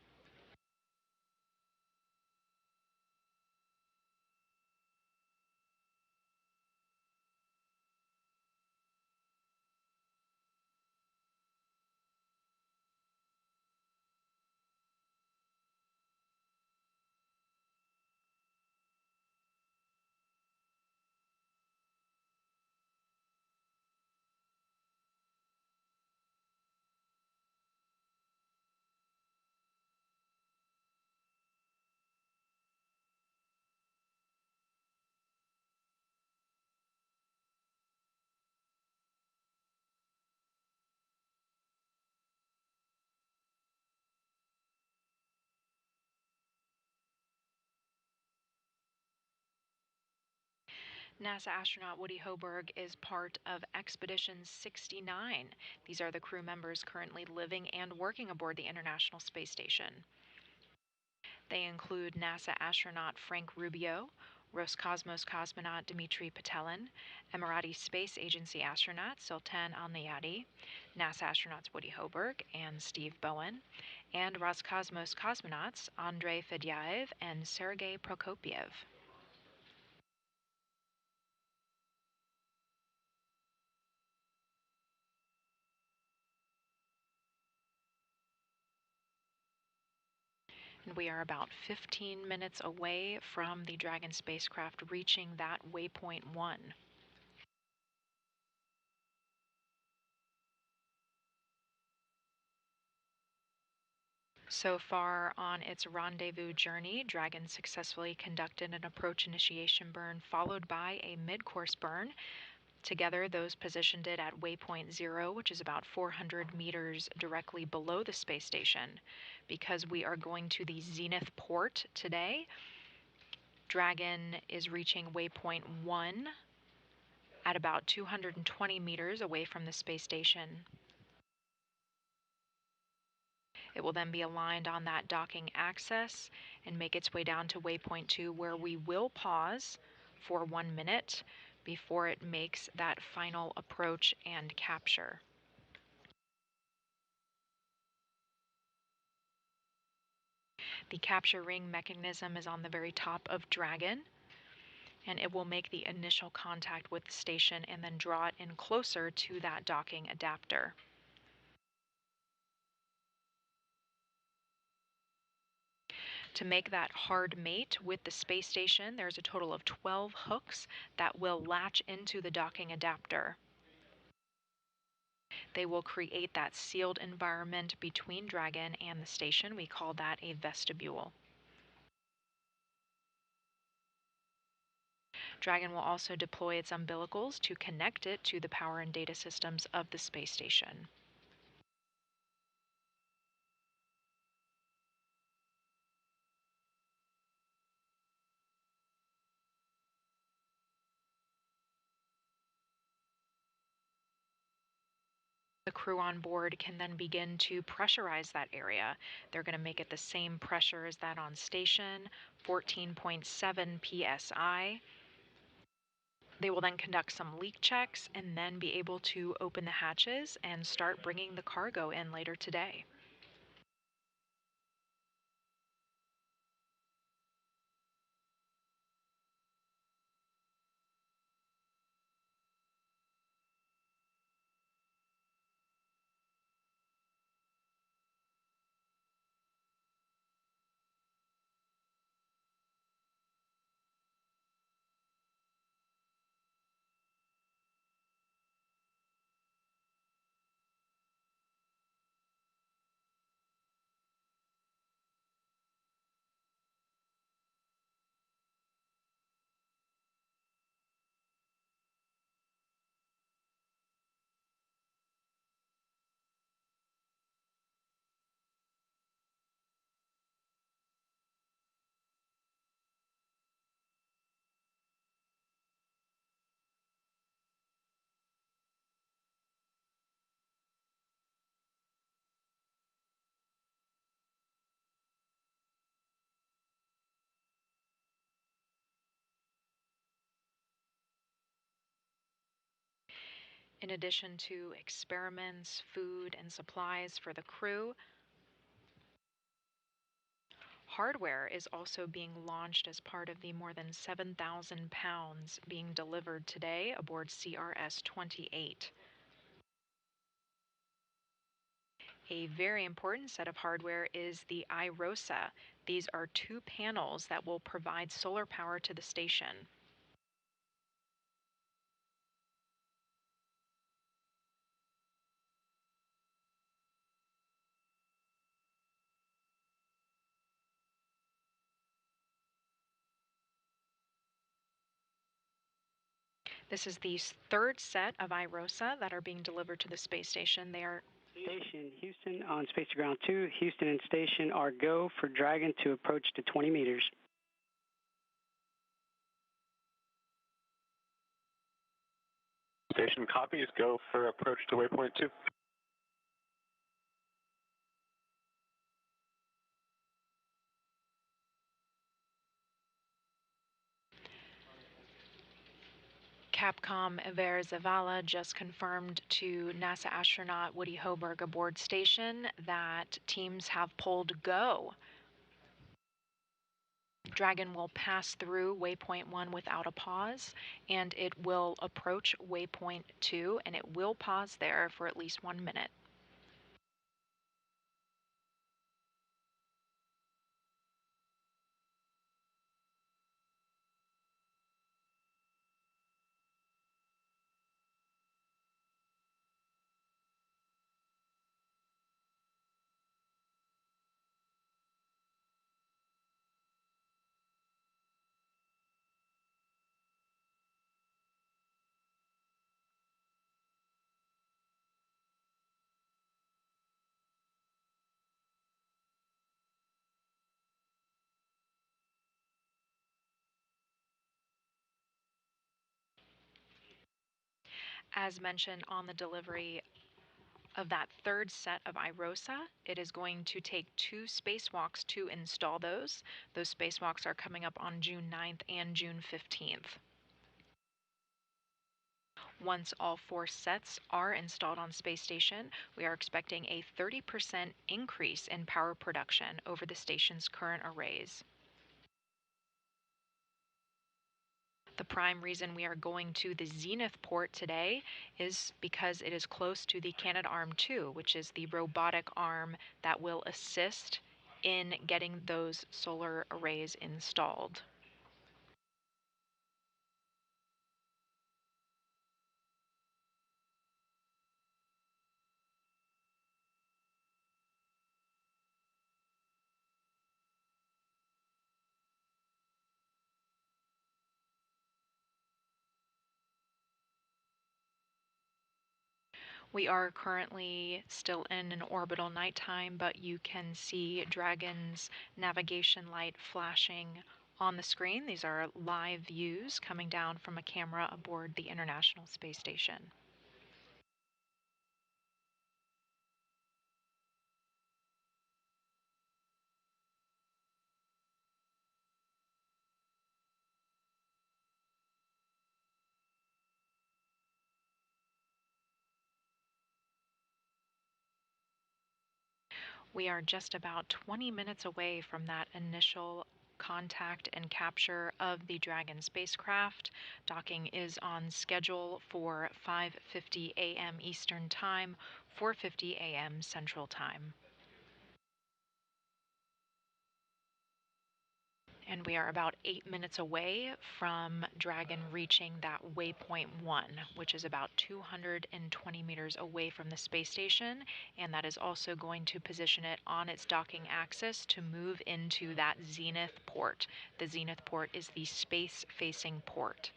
S1: NASA astronaut Woody Hoberg is part of Expedition 69. These are the crew members currently living and working aboard the International Space Station. They include NASA astronaut Frank Rubio, Roscosmos cosmonaut Dmitry Petelin, Emirati Space Agency astronaut Sultan Al-Nayati, NASA astronauts Woody Hoberg and Steve Bowen, and Roscosmos cosmonauts Andrei Fedyaev and Sergei Prokopiev. And we are about 15 minutes away from the Dragon spacecraft reaching that waypoint 1. So far on its rendezvous journey, Dragon successfully conducted an approach initiation burn followed by a mid-course burn. Together, those positioned it at waypoint 0, which is about 400 meters directly below the space station. Because we are going to the zenith port today, Dragon is reaching waypoint 1 at about 220 meters away from the space station. It will then be aligned on that docking axis and make its way down to waypoint 2, where we will pause for 1 minute before it makes that final approach and capture. The capture ring mechanism is on the very top of Dragon, and it will make the initial contact with the station and then draw it in closer to that docking adapter. To make that hard mate with the space station, there's a total of 12 hooks that will latch into the docking adapter. They will create that sealed environment between Dragon and the station. We call that a vestibule. Dragon will also deploy its umbilicals to connect it to the power and data systems of the space station. The crew on board can then begin to pressurize that area. They're going to make it the same pressure as that on station, 14.7 psi. They will then conduct some leak checks and then be able to open the hatches and start bringing the cargo in later today. In addition to experiments, food, and supplies for the crew, hardware is also being launched as part of the more than 7,000 pounds being delivered today aboard CRS-28. A very important set of hardware is the iROSA. These are 2 panels that will provide solar power to the station. This is the 3rd set of iROSA that are being delivered to the space station. They are
S2: Station Houston on Space to Ground 2. Houston and Station are go for Dragon to approach to 20 meters.
S6: Station copies, go for approach to waypoint 2.
S1: Capcom Iver Zavala just confirmed to NASA astronaut Woody Hoburg aboard station that teams have pulled go. Dragon will pass through waypoint 1 without a pause, and it will approach waypoint 2, and it will pause there for at least 1 minute. As mentioned on the delivery of that 3rd set of iROSA, it is going to take 2 spacewalks to install those. Those spacewalks are coming up on June 9th and June 15th. Once all 4 sets are installed on space station, we are expecting a 30% increase in power production over the station's current arrays. The prime reason we are going to the Zenith port today is because it is close to the Canadarm2, which is the robotic arm that will assist in getting those solar arrays installed. We are currently still in an orbital nighttime, but you can see Dragon's navigation light flashing on the screen. These are live views coming down from a camera aboard the International Space Station. We are just about 20 minutes away from that initial contact and capture of the Dragon spacecraft. Docking is on schedule for 5:50 a.m. Eastern Time, 4:50 a.m. Central Time. And we are about 8 minutes away from Dragon reaching that waypoint 1, which is about 220 meters away from the space station, and that is also going to position it on its docking axis to move into that zenith port. The zenith port is the space-facing port.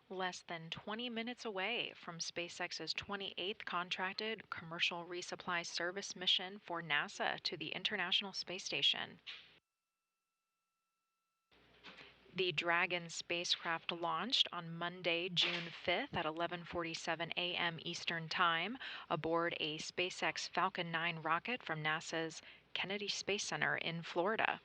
S1: Less than 20 minutes away from SpaceX's 28th contracted commercial resupply service mission for NASA to the International Space Station. The Dragon spacecraft launched on Monday, June 5th at 11:47 a.m. Eastern Time aboard a SpaceX Falcon 9 rocket from NASA's Kennedy Space Center in Florida.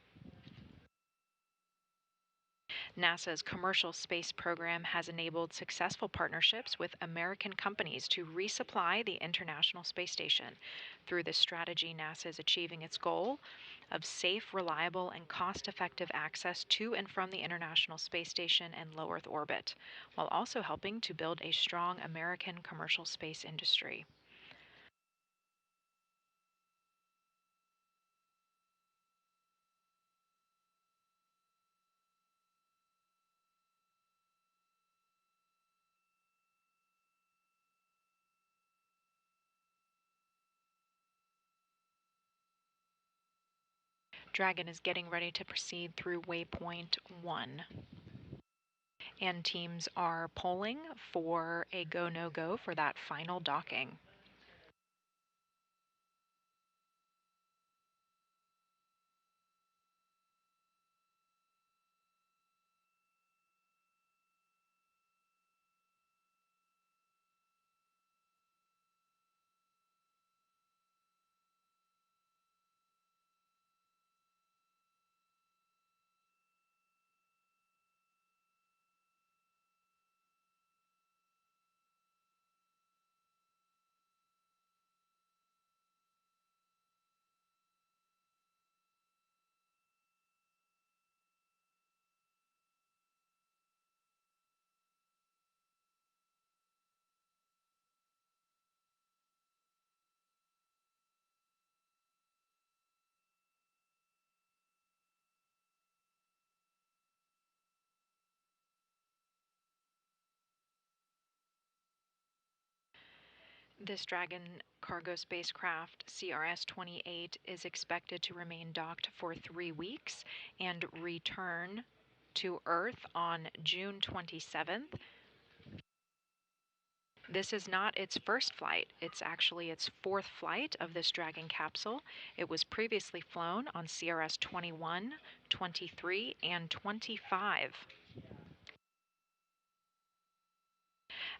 S1: NASA's commercial space program has enabled successful partnerships with American companies to resupply the International Space Station. Through this strategy, NASA is achieving its goal of safe, reliable, and cost-effective access to and from the International Space Station and low Earth orbit, while also helping to build a strong American commercial space industry. Dragon is getting ready to proceed through waypoint 1. And teams are polling for a go, no go for that final docking. This Dragon cargo spacecraft, CRS-28, is expected to remain docked for 3 weeks and return to Earth on June 27th. This is not its first flight. It's actually its 4th flight of this Dragon capsule. It was previously flown on CRS-21, 23, and 25.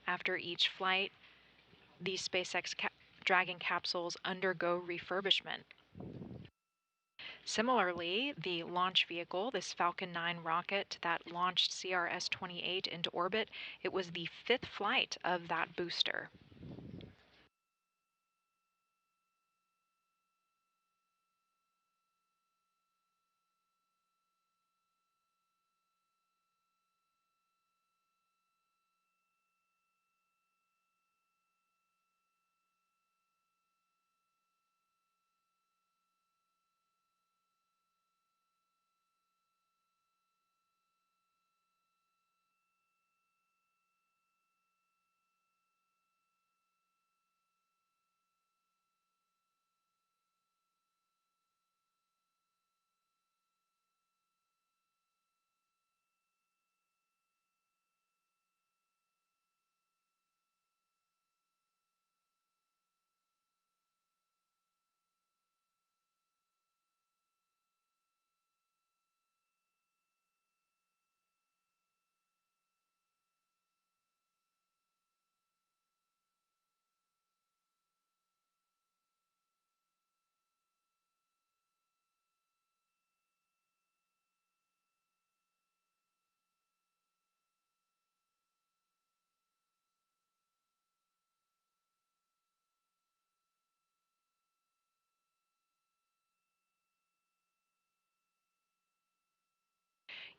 S1: After each flight, these SpaceX Dragon capsules undergo refurbishment. Similarly, the launch vehicle, this Falcon 9 rocket that launched CRS-28 into orbit, it was the 5th flight of that booster.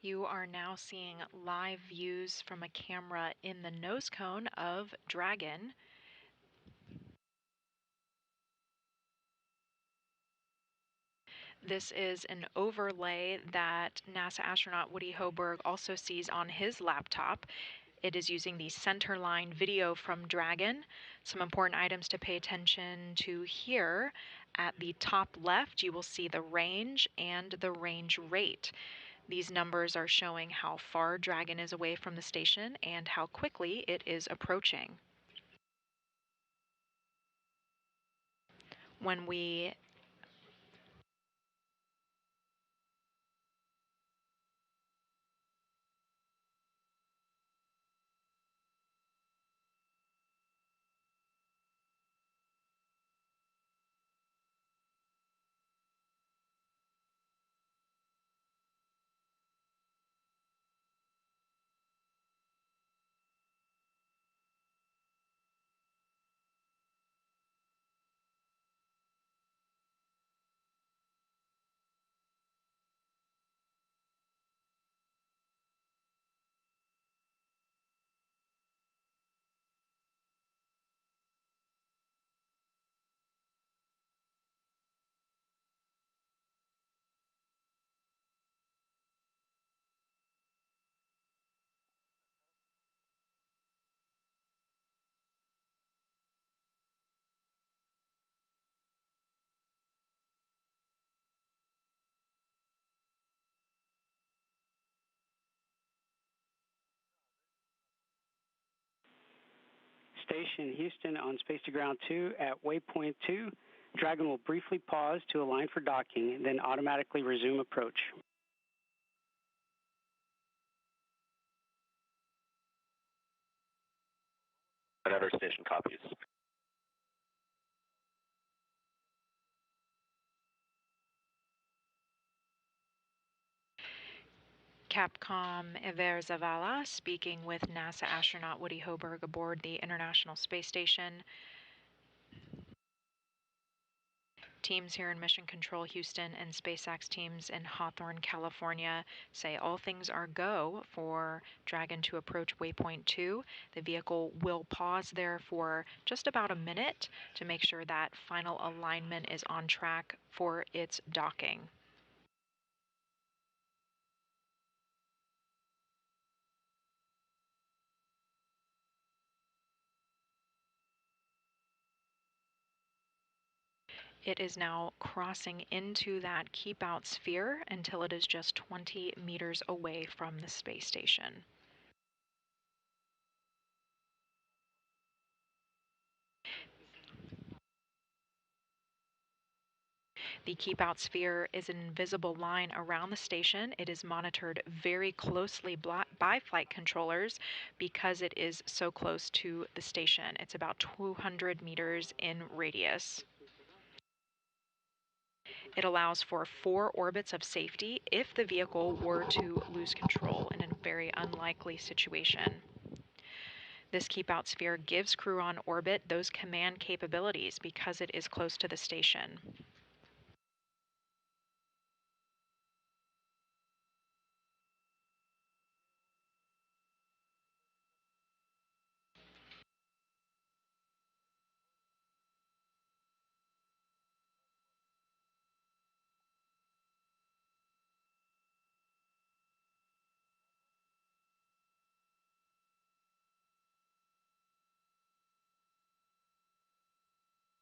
S1: You are now seeing live views from a camera in the nose cone of Dragon. This is an overlay that NASA astronaut Woody Hoburg also sees on his laptop. It is using the centerline video from Dragon. Some important items to pay attention to here. At the top left, you will see the range and the range rate. These numbers are showing how far Dragon is away from the station and how quickly it is approaching. When we
S2: Station Houston on Space to Ground 2 at waypoint 2. Dragon will briefly pause to align for docking, then automatically resume approach.
S6: Whenever station copies.
S1: Capcom Iver Zavala speaking with NASA astronaut Woody Hoburg aboard the International Space Station. Teams here in Mission Control Houston and SpaceX teams in Hawthorne, California say all things are go for Dragon to approach waypoint 2. The vehicle will pause there for just about a minute to make sure that final alignment is on track for its docking. It is now crossing into that keep out sphere until it is just 20 meters away from the space station. The keep out sphere is an invisible line around the station. It is monitored very closely by flight controllers because it is so close to the station. It's about 200 meters in radius. It allows for 4 orbits of safety if the vehicle were to lose control in a very unlikely situation. This keep out sphere gives crew on orbit those command capabilities because it is close to the station.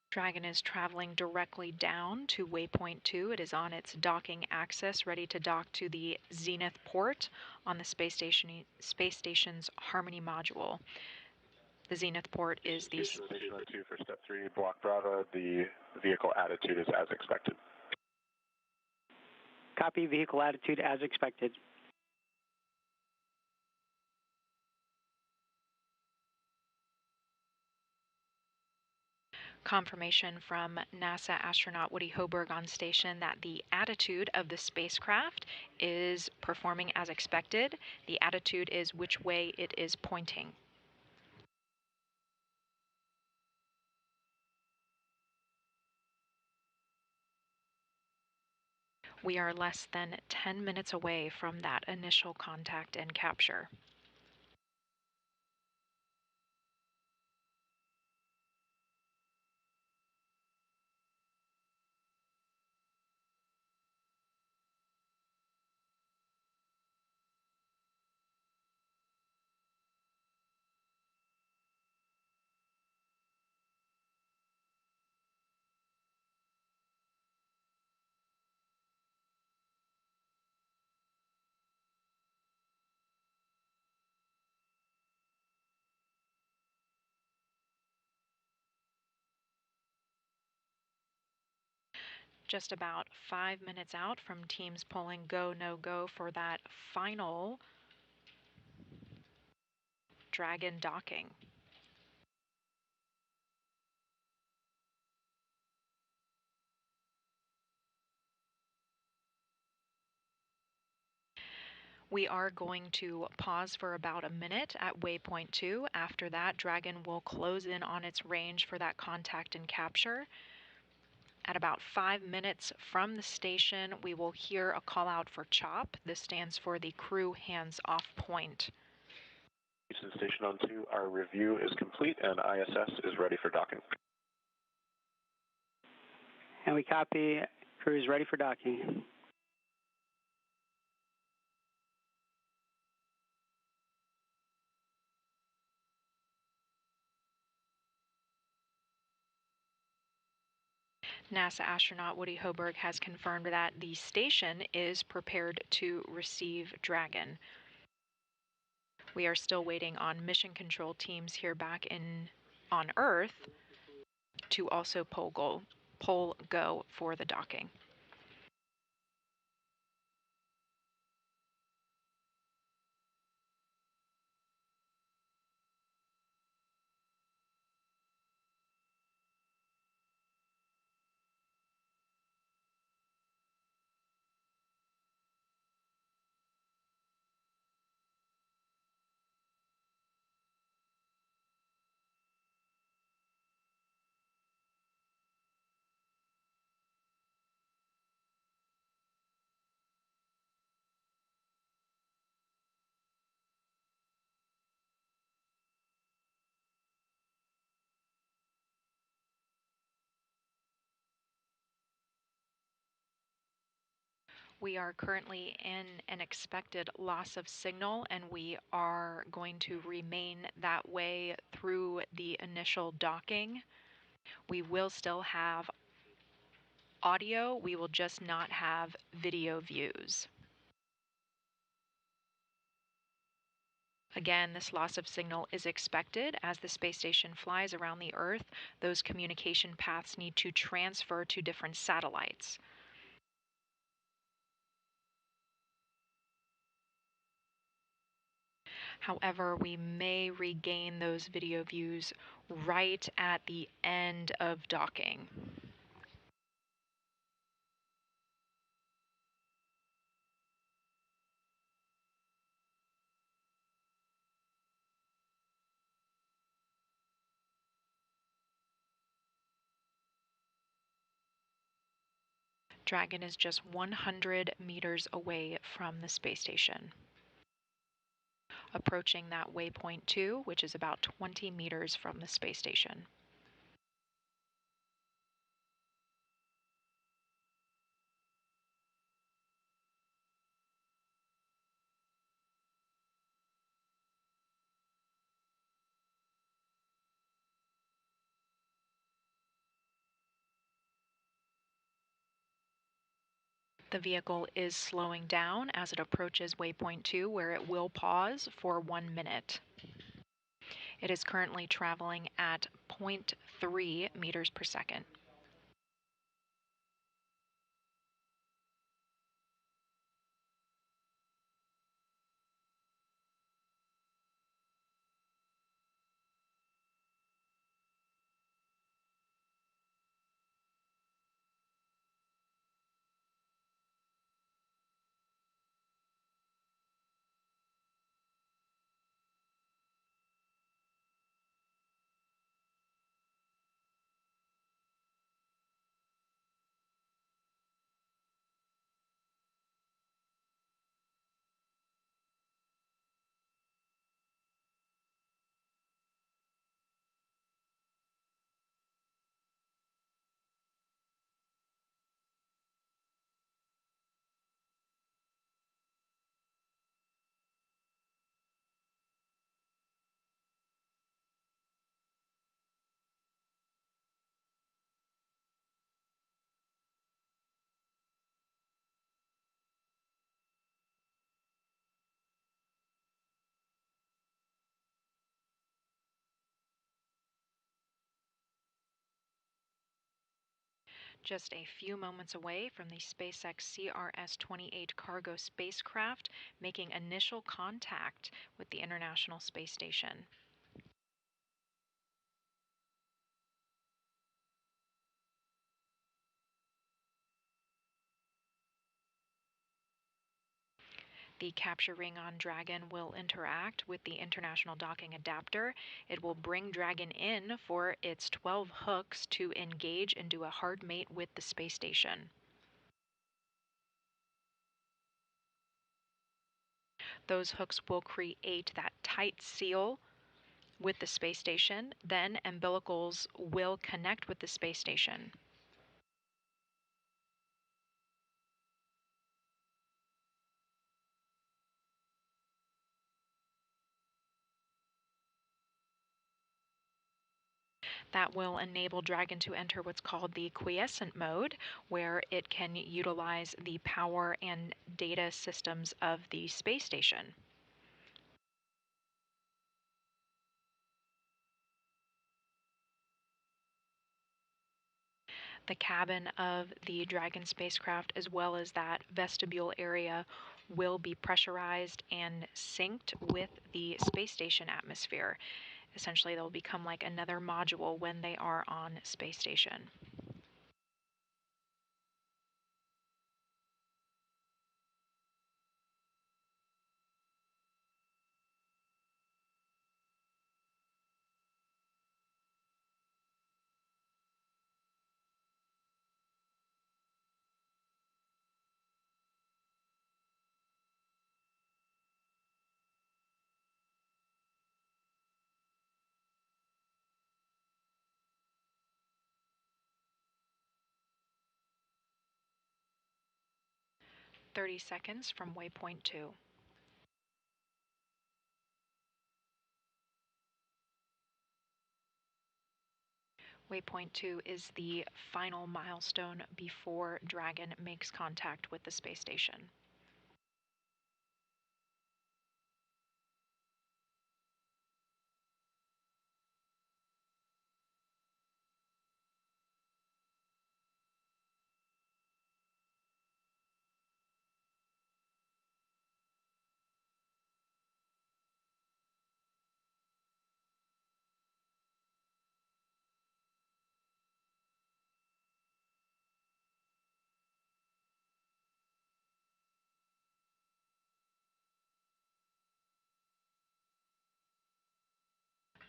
S1: Dragon is traveling directly down to waypoint 2. It is on its docking axis, ready to dock to the Zenith port on the space station's Harmony module. The Zenith port is the...
S6: Station 2 for step 3, Block Bravo. The vehicle attitude is as expected.
S2: Copy, vehicle attitude as expected.
S1: Confirmation from NASA astronaut Woody Hoberg on station that the attitude of the spacecraft is performing as expected. The attitude is which way it is pointing. We are less than 10 minutes away from that initial contact and capture. Just about 5 minutes out from teams polling go, no go for that final Dragon docking. We are going to pause for about a minute at waypoint 2. After that, Dragon will close in on its range for that contact and capture. At about 5 minutes from the station, we will hear a call out for CHOP. This stands for the crew hands off point.
S6: Houston Station on 2, our review is complete and ISS is ready for docking.
S2: And we copy, crew is ready for docking.
S1: NASA astronaut Woody Hoberg has confirmed that the station is prepared to receive Dragon. We are still waiting on mission control teams here back on Earth to also poll go for the docking. We are currently in an expected loss of signal, and we are going to remain that way through the initial docking. We will still have audio, we will just not have video views. Again, this loss of signal is expected as the space station flies around the Earth. Those communication paths need to transfer to different satellites. However, we may regain those video views right at the end of docking. Dragon is just 100 meters away from the space station. Approaching that waypoint 2, which is about 20 meters from the space station. The vehicle is slowing down as it approaches waypoint 2, where it will pause for 1 minute. It is currently traveling at 0.3 meters per second. Just a few moments away from the SpaceX CRS-28 cargo spacecraft, making initial contact with the International Space Station. The capture ring on Dragon will interact with the International Docking Adapter. It will bring Dragon in for its 12 hooks to engage and do a hard mate with the space station. Those hooks will create that tight seal with the space station. Then umbilicals will connect with the space station. That will enable Dragon to enter what's called the quiescent mode, where it can utilize the power and data systems of the space station. The cabin of the Dragon spacecraft, as well as that vestibule area, will be pressurized and synced with the space station atmosphere. Essentially, they'll become like another module when they are on space station. "30 seconds from waypoint 2. Waypoint 2 is the final milestone before Dragon makes contact with the space station.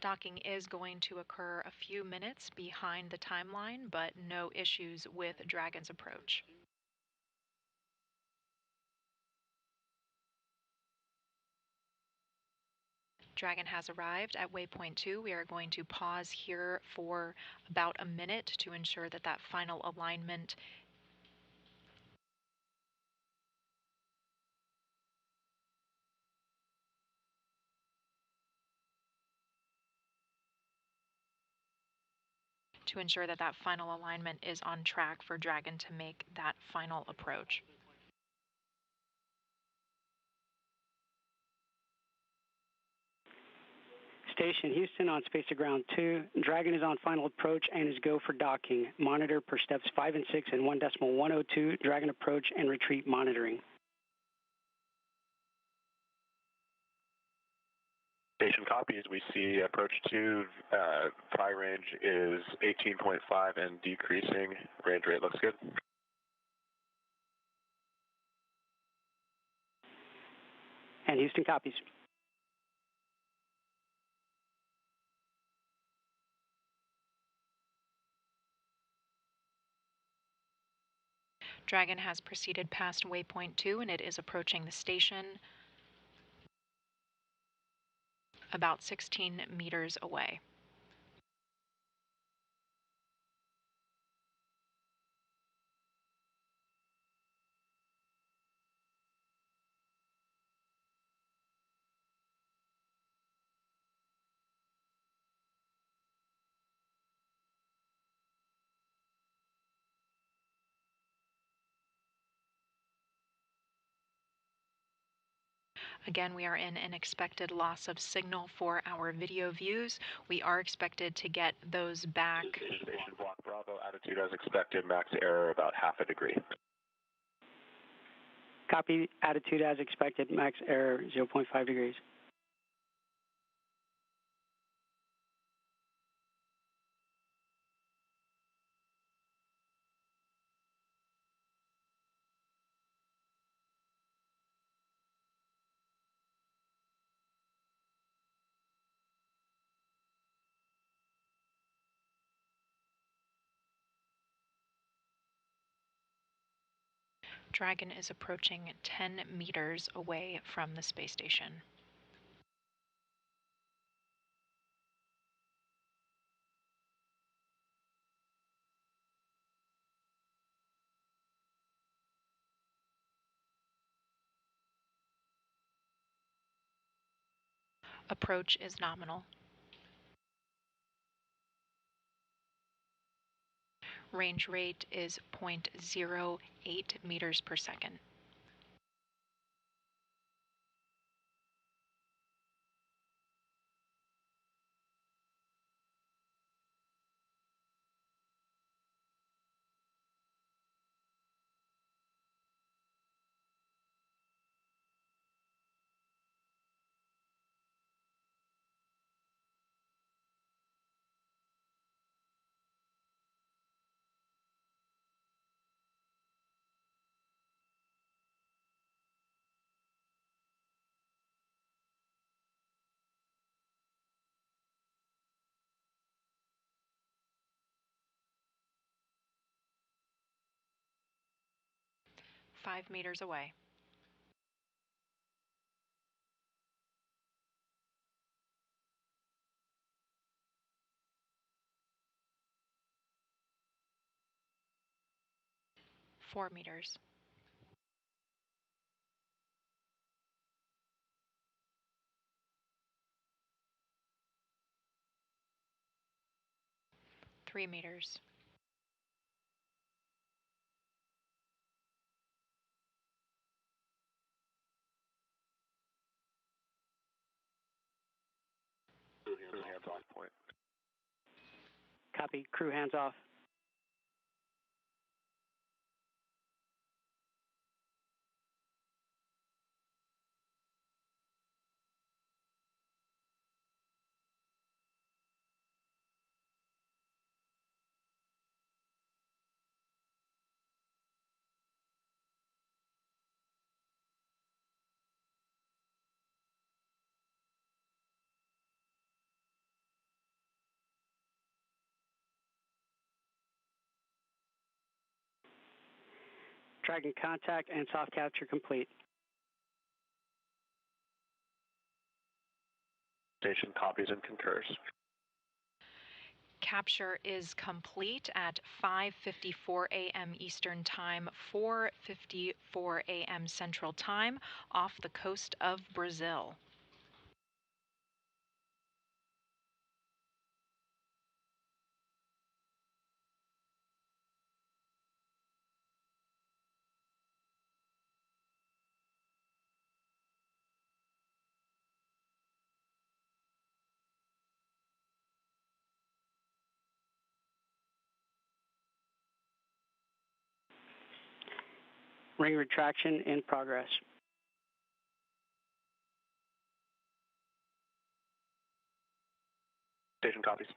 S1: Docking is going to occur a few minutes behind the timeline, but no issues with Dragon's approach. Dragon has arrived at waypoint 2. We are going to pause here for about a minute to ensure that that final alignment final alignment is on track for Dragon to make that final approach.
S2: Station Houston on space to ground 2. Dragon is on final approach and is go for docking. Monitor per steps 5 and 6 and 1.102. Dragon approach and retreat monitoring.
S6: Station copies. We see approach 2, fly range is 18.5 and decreasing. Range rate looks good.
S2: And Houston copies.
S1: Dragon has proceeded past waypoint 2 and it is approaching the station about 16 meters away. Again, we are in an expected loss of signal for our video views. We are expected to get those back.
S6: Station block Bravo, attitude as expected, max error about half a degree.
S2: Copy, attitude as expected, max error 0.5 degrees.
S1: Dragon is approaching 10 meters away from the space station. Approach is nominal. Range rate is 0.08 meters per second. Five meters away. Four meters. 3 meters.
S6: 2 hands off point.
S2: Copy, crew hands off. Dragon contact and soft capture complete.
S6: Station copies and concurs.
S1: Capture is complete at 5:54 a.m. Eastern Time, 4:54 a.m. Central Time, off the coast of Brazil.
S2: Ring retraction in progress.
S6: Station copies.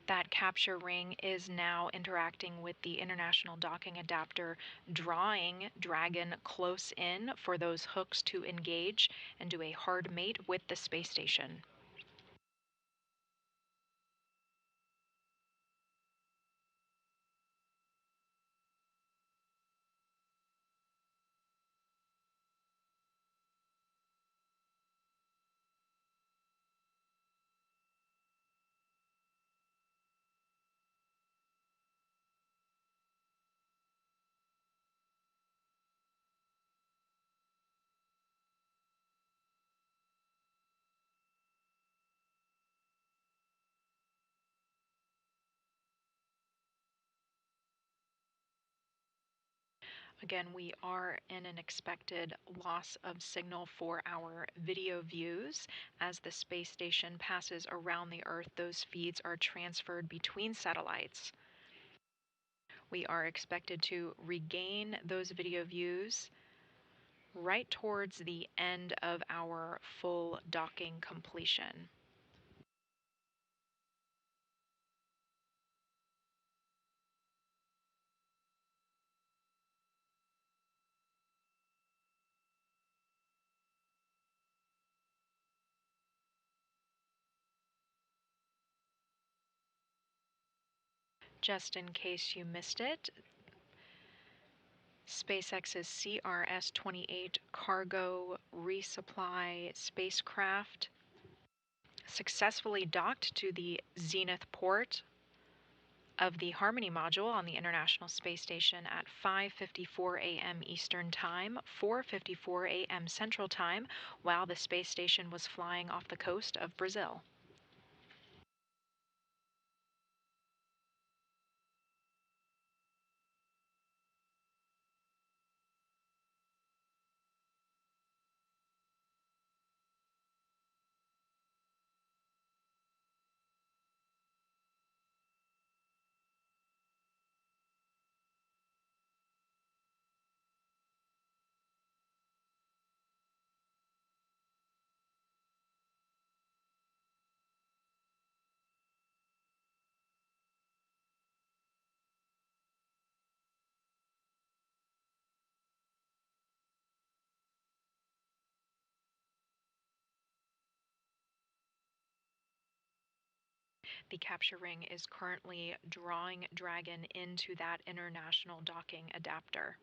S1: That capture ring is now interacting with the International Docking Adapter, drawing Dragon close in for those hooks to engage and do a hard mate with the space station. Again, we are in an expected loss of signal for our video views. As the space station passes around the Earth, those feeds are transferred between satellites. We are expected to regain those video views right towards the end of our full docking completion. Just in case you missed it, SpaceX's CRS-28 cargo resupply spacecraft successfully docked to the zenith port of the Harmony module on the International Space Station at 5:54 a.m. Eastern Time, 4:54 a.m. Central Time, while the space station was flying off the coast of Brazil. The capture ring is currently drawing Dragon into that international docking adapter.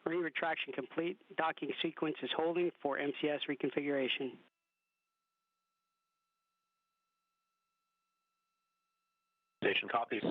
S2: Ring retraction complete. Docking sequence is holding for MCS reconfiguration.
S6: Station copies.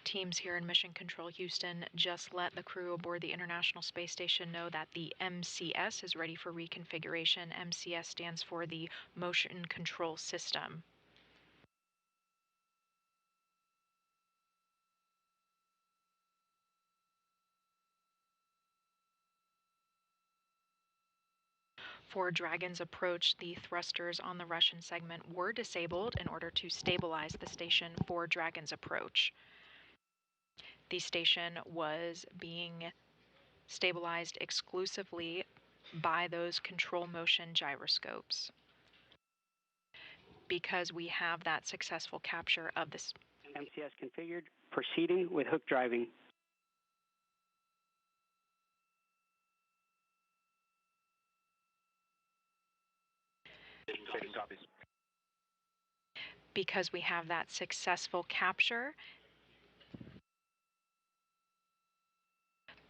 S1: Teams here in Mission Control Houston just let the crew aboard the International Space Station know that the MCS is ready for reconfiguration. MCS stands for the Motion Control System. For Dragon's approach, the thrusters on the Russian segment were disabled in order to stabilize the station for Dragon's approach. The station was being stabilized exclusively by those control motion gyroscopes. Because we have that successful capture of this.
S2: MCS configured, proceeding with hook driving.
S6: Taking copies.
S1: Because we have that successful capture,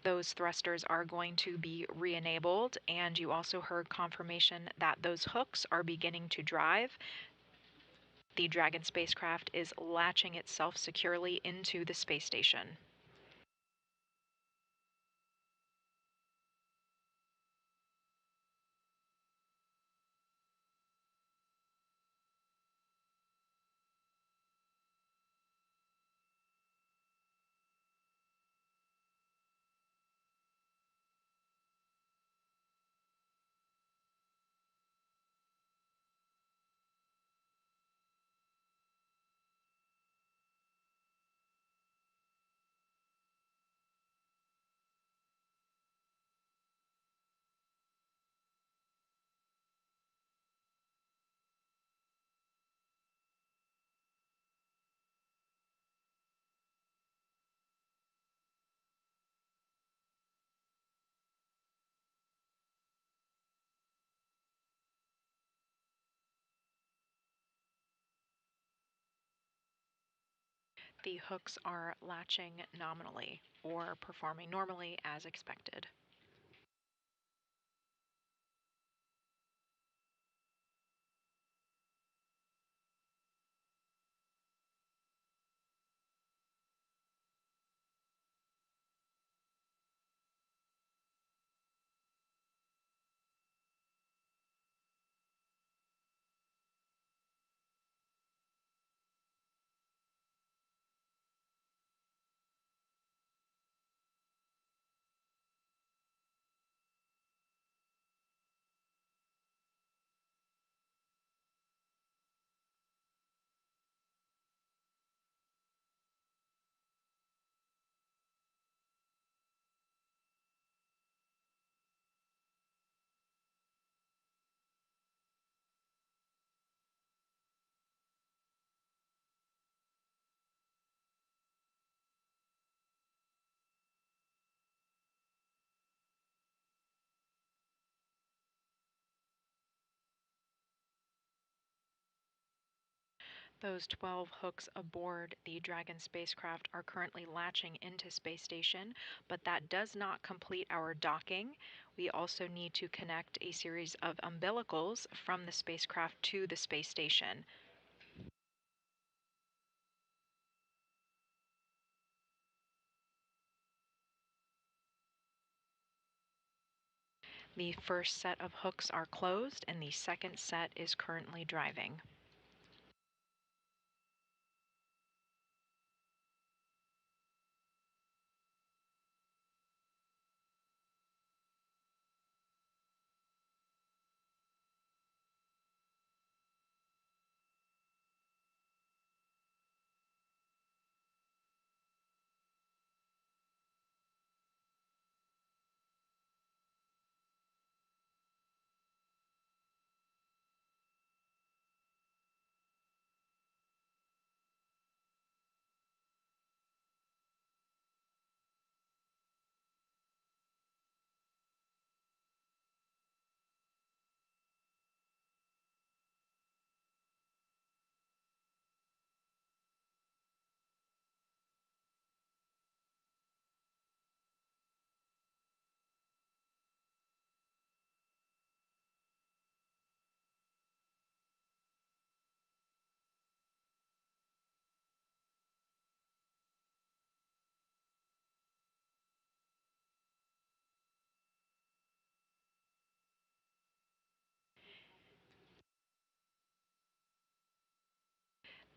S1: those thrusters are going to be re-enabled, and you also heard confirmation that those hooks are beginning to drive. The Dragon spacecraft is latching itself securely into the space station. The hooks are latching nominally or performing normally as expected. Those 12 hooks aboard the Dragon spacecraft are currently latching into space station, but that does not complete our docking. We also need to connect a series of umbilicals from the spacecraft to the space station. The first set of hooks are closed and the second set is currently driving.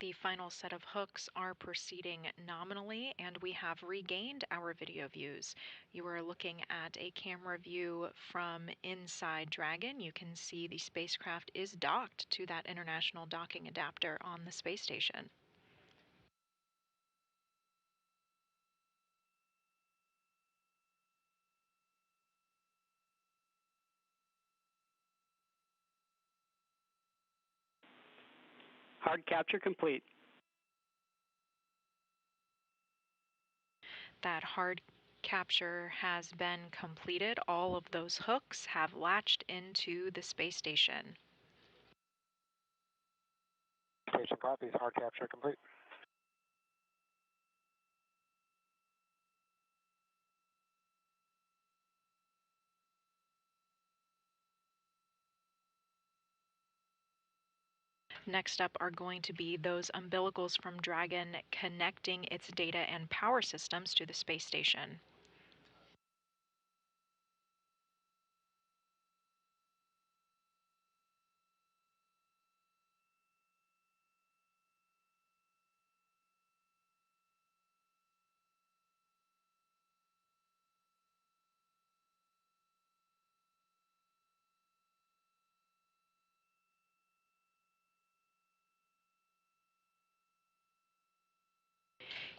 S1: The final set of hooks are proceeding nominally, and we have regained our video views. You are looking at a camera view from inside Dragon. You can see the spacecraft is docked to that international docking adapter on the space station.
S2: Hard capture complete.
S1: That hard capture has been completed. All of those hooks have latched into the space station.
S4: Station copies. Hard capture complete.
S1: Next up are going to be those umbilicals from Dragon connecting its data and power systems to the space station.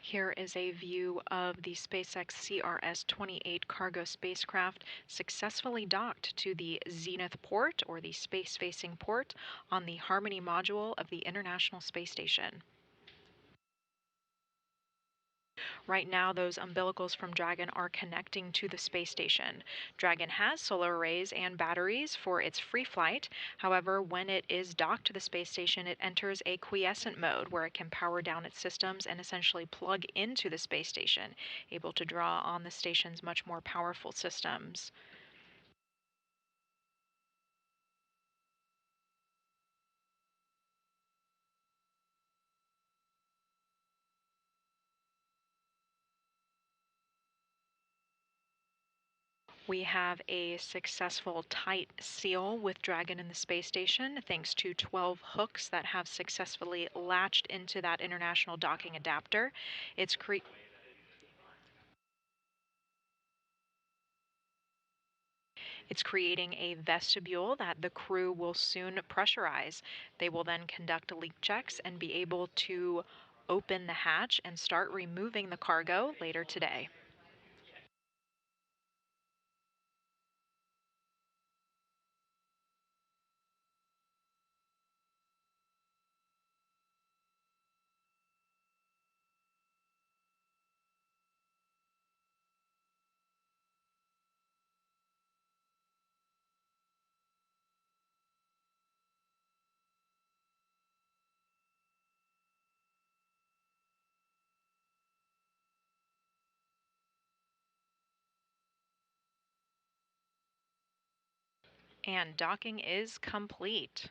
S1: Here is a view of the SpaceX CRS-28 cargo spacecraft successfully docked to the Zenith port, or the space-facing port, on the Harmony module of the International Space Station. Right now, those umbilicals from Dragon are connecting to the space station. Dragon has solar arrays and batteries for its free flight. However, when it is docked to the space station, it enters a quiescent mode where it can power down its systems and essentially plug into the space station, able to draw on the station's much more powerful systems. We have a successful tight seal with Dragon in the space station, thanks to 12 hooks that have successfully latched into that international docking adapter. It's creating a vestibule that the crew will soon pressurize. They will then conduct leak checks and be able to open the hatch and start removing the cargo later today. And docking is complete.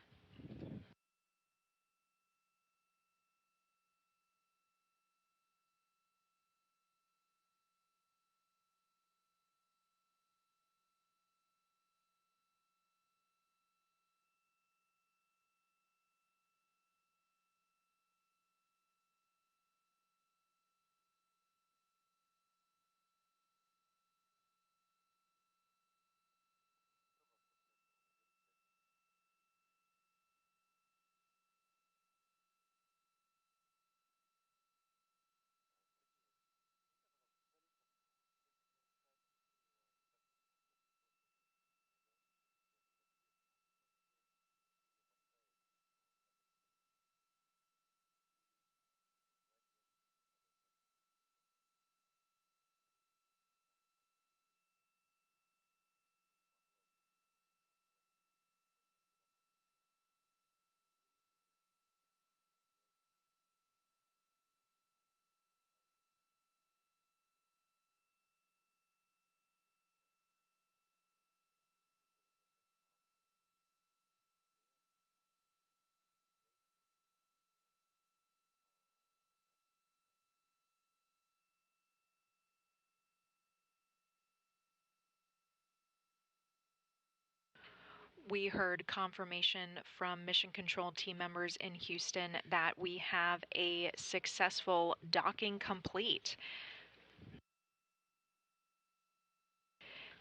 S1: We heard confirmation from Mission Control team members in Houston that we have a successful docking complete.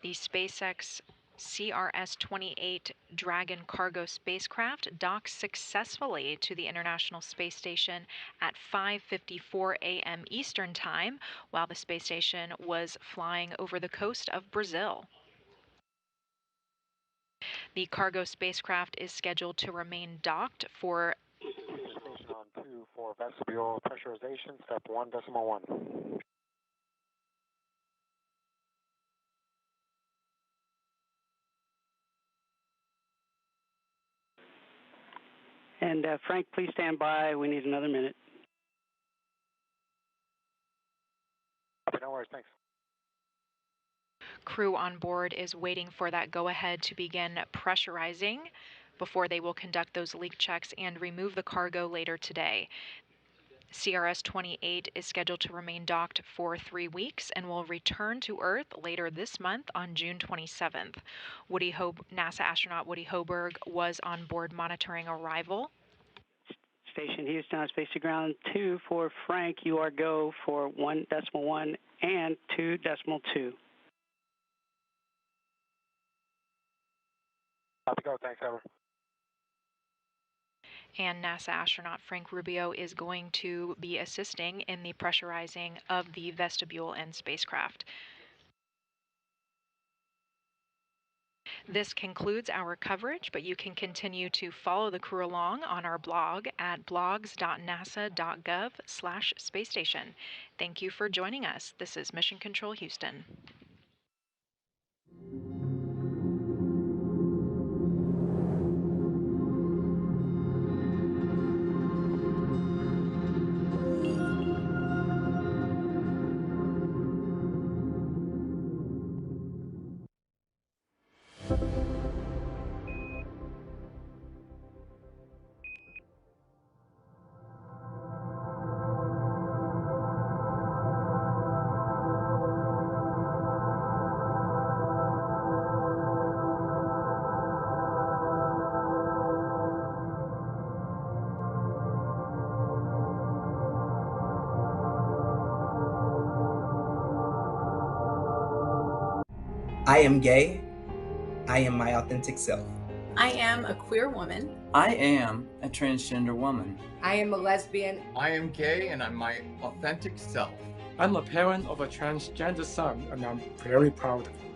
S1: The SpaceX CRS-28 Dragon cargo spacecraft docked successfully to the International Space Station at 5:54 a.m. Eastern Time, while the space station was flying over the coast of Brazil. The cargo spacecraft is scheduled to remain docked for
S4: for vestibule pressurization, step 1.1.
S2: And Frank, please stand by. We need another minute.
S4: Okay, no worries, thanks.
S1: Crew on board is waiting for that go-ahead to begin pressurizing before they will conduct those leak checks and remove the cargo later today. CRS-28 is scheduled to remain docked for 3 weeks and will return to Earth later this month on June 27th. NASA astronaut Woody Hoberg was on board monitoring arrival.
S2: Station Houston on Space to Ground 2 for Frank. You are go for 1.1 and 2.2.
S4: Copy, go, thanks, over.
S1: And NASA astronaut Frank Rubio is going to be assisting in the pressurizing of the vestibule and spacecraft. This concludes our coverage, but you can continue to follow the crew along on our blog at blogs.nasa.gov/spacestation. Thank you for joining us. This is Mission Control Houston.
S7: I am gay. I am my authentic self.
S8: I am a queer woman.
S9: I am a transgender woman.
S10: I am a lesbian.
S11: I am gay and I'm my authentic self.
S12: I'm a parent of a transgender son and I'm very proud of him.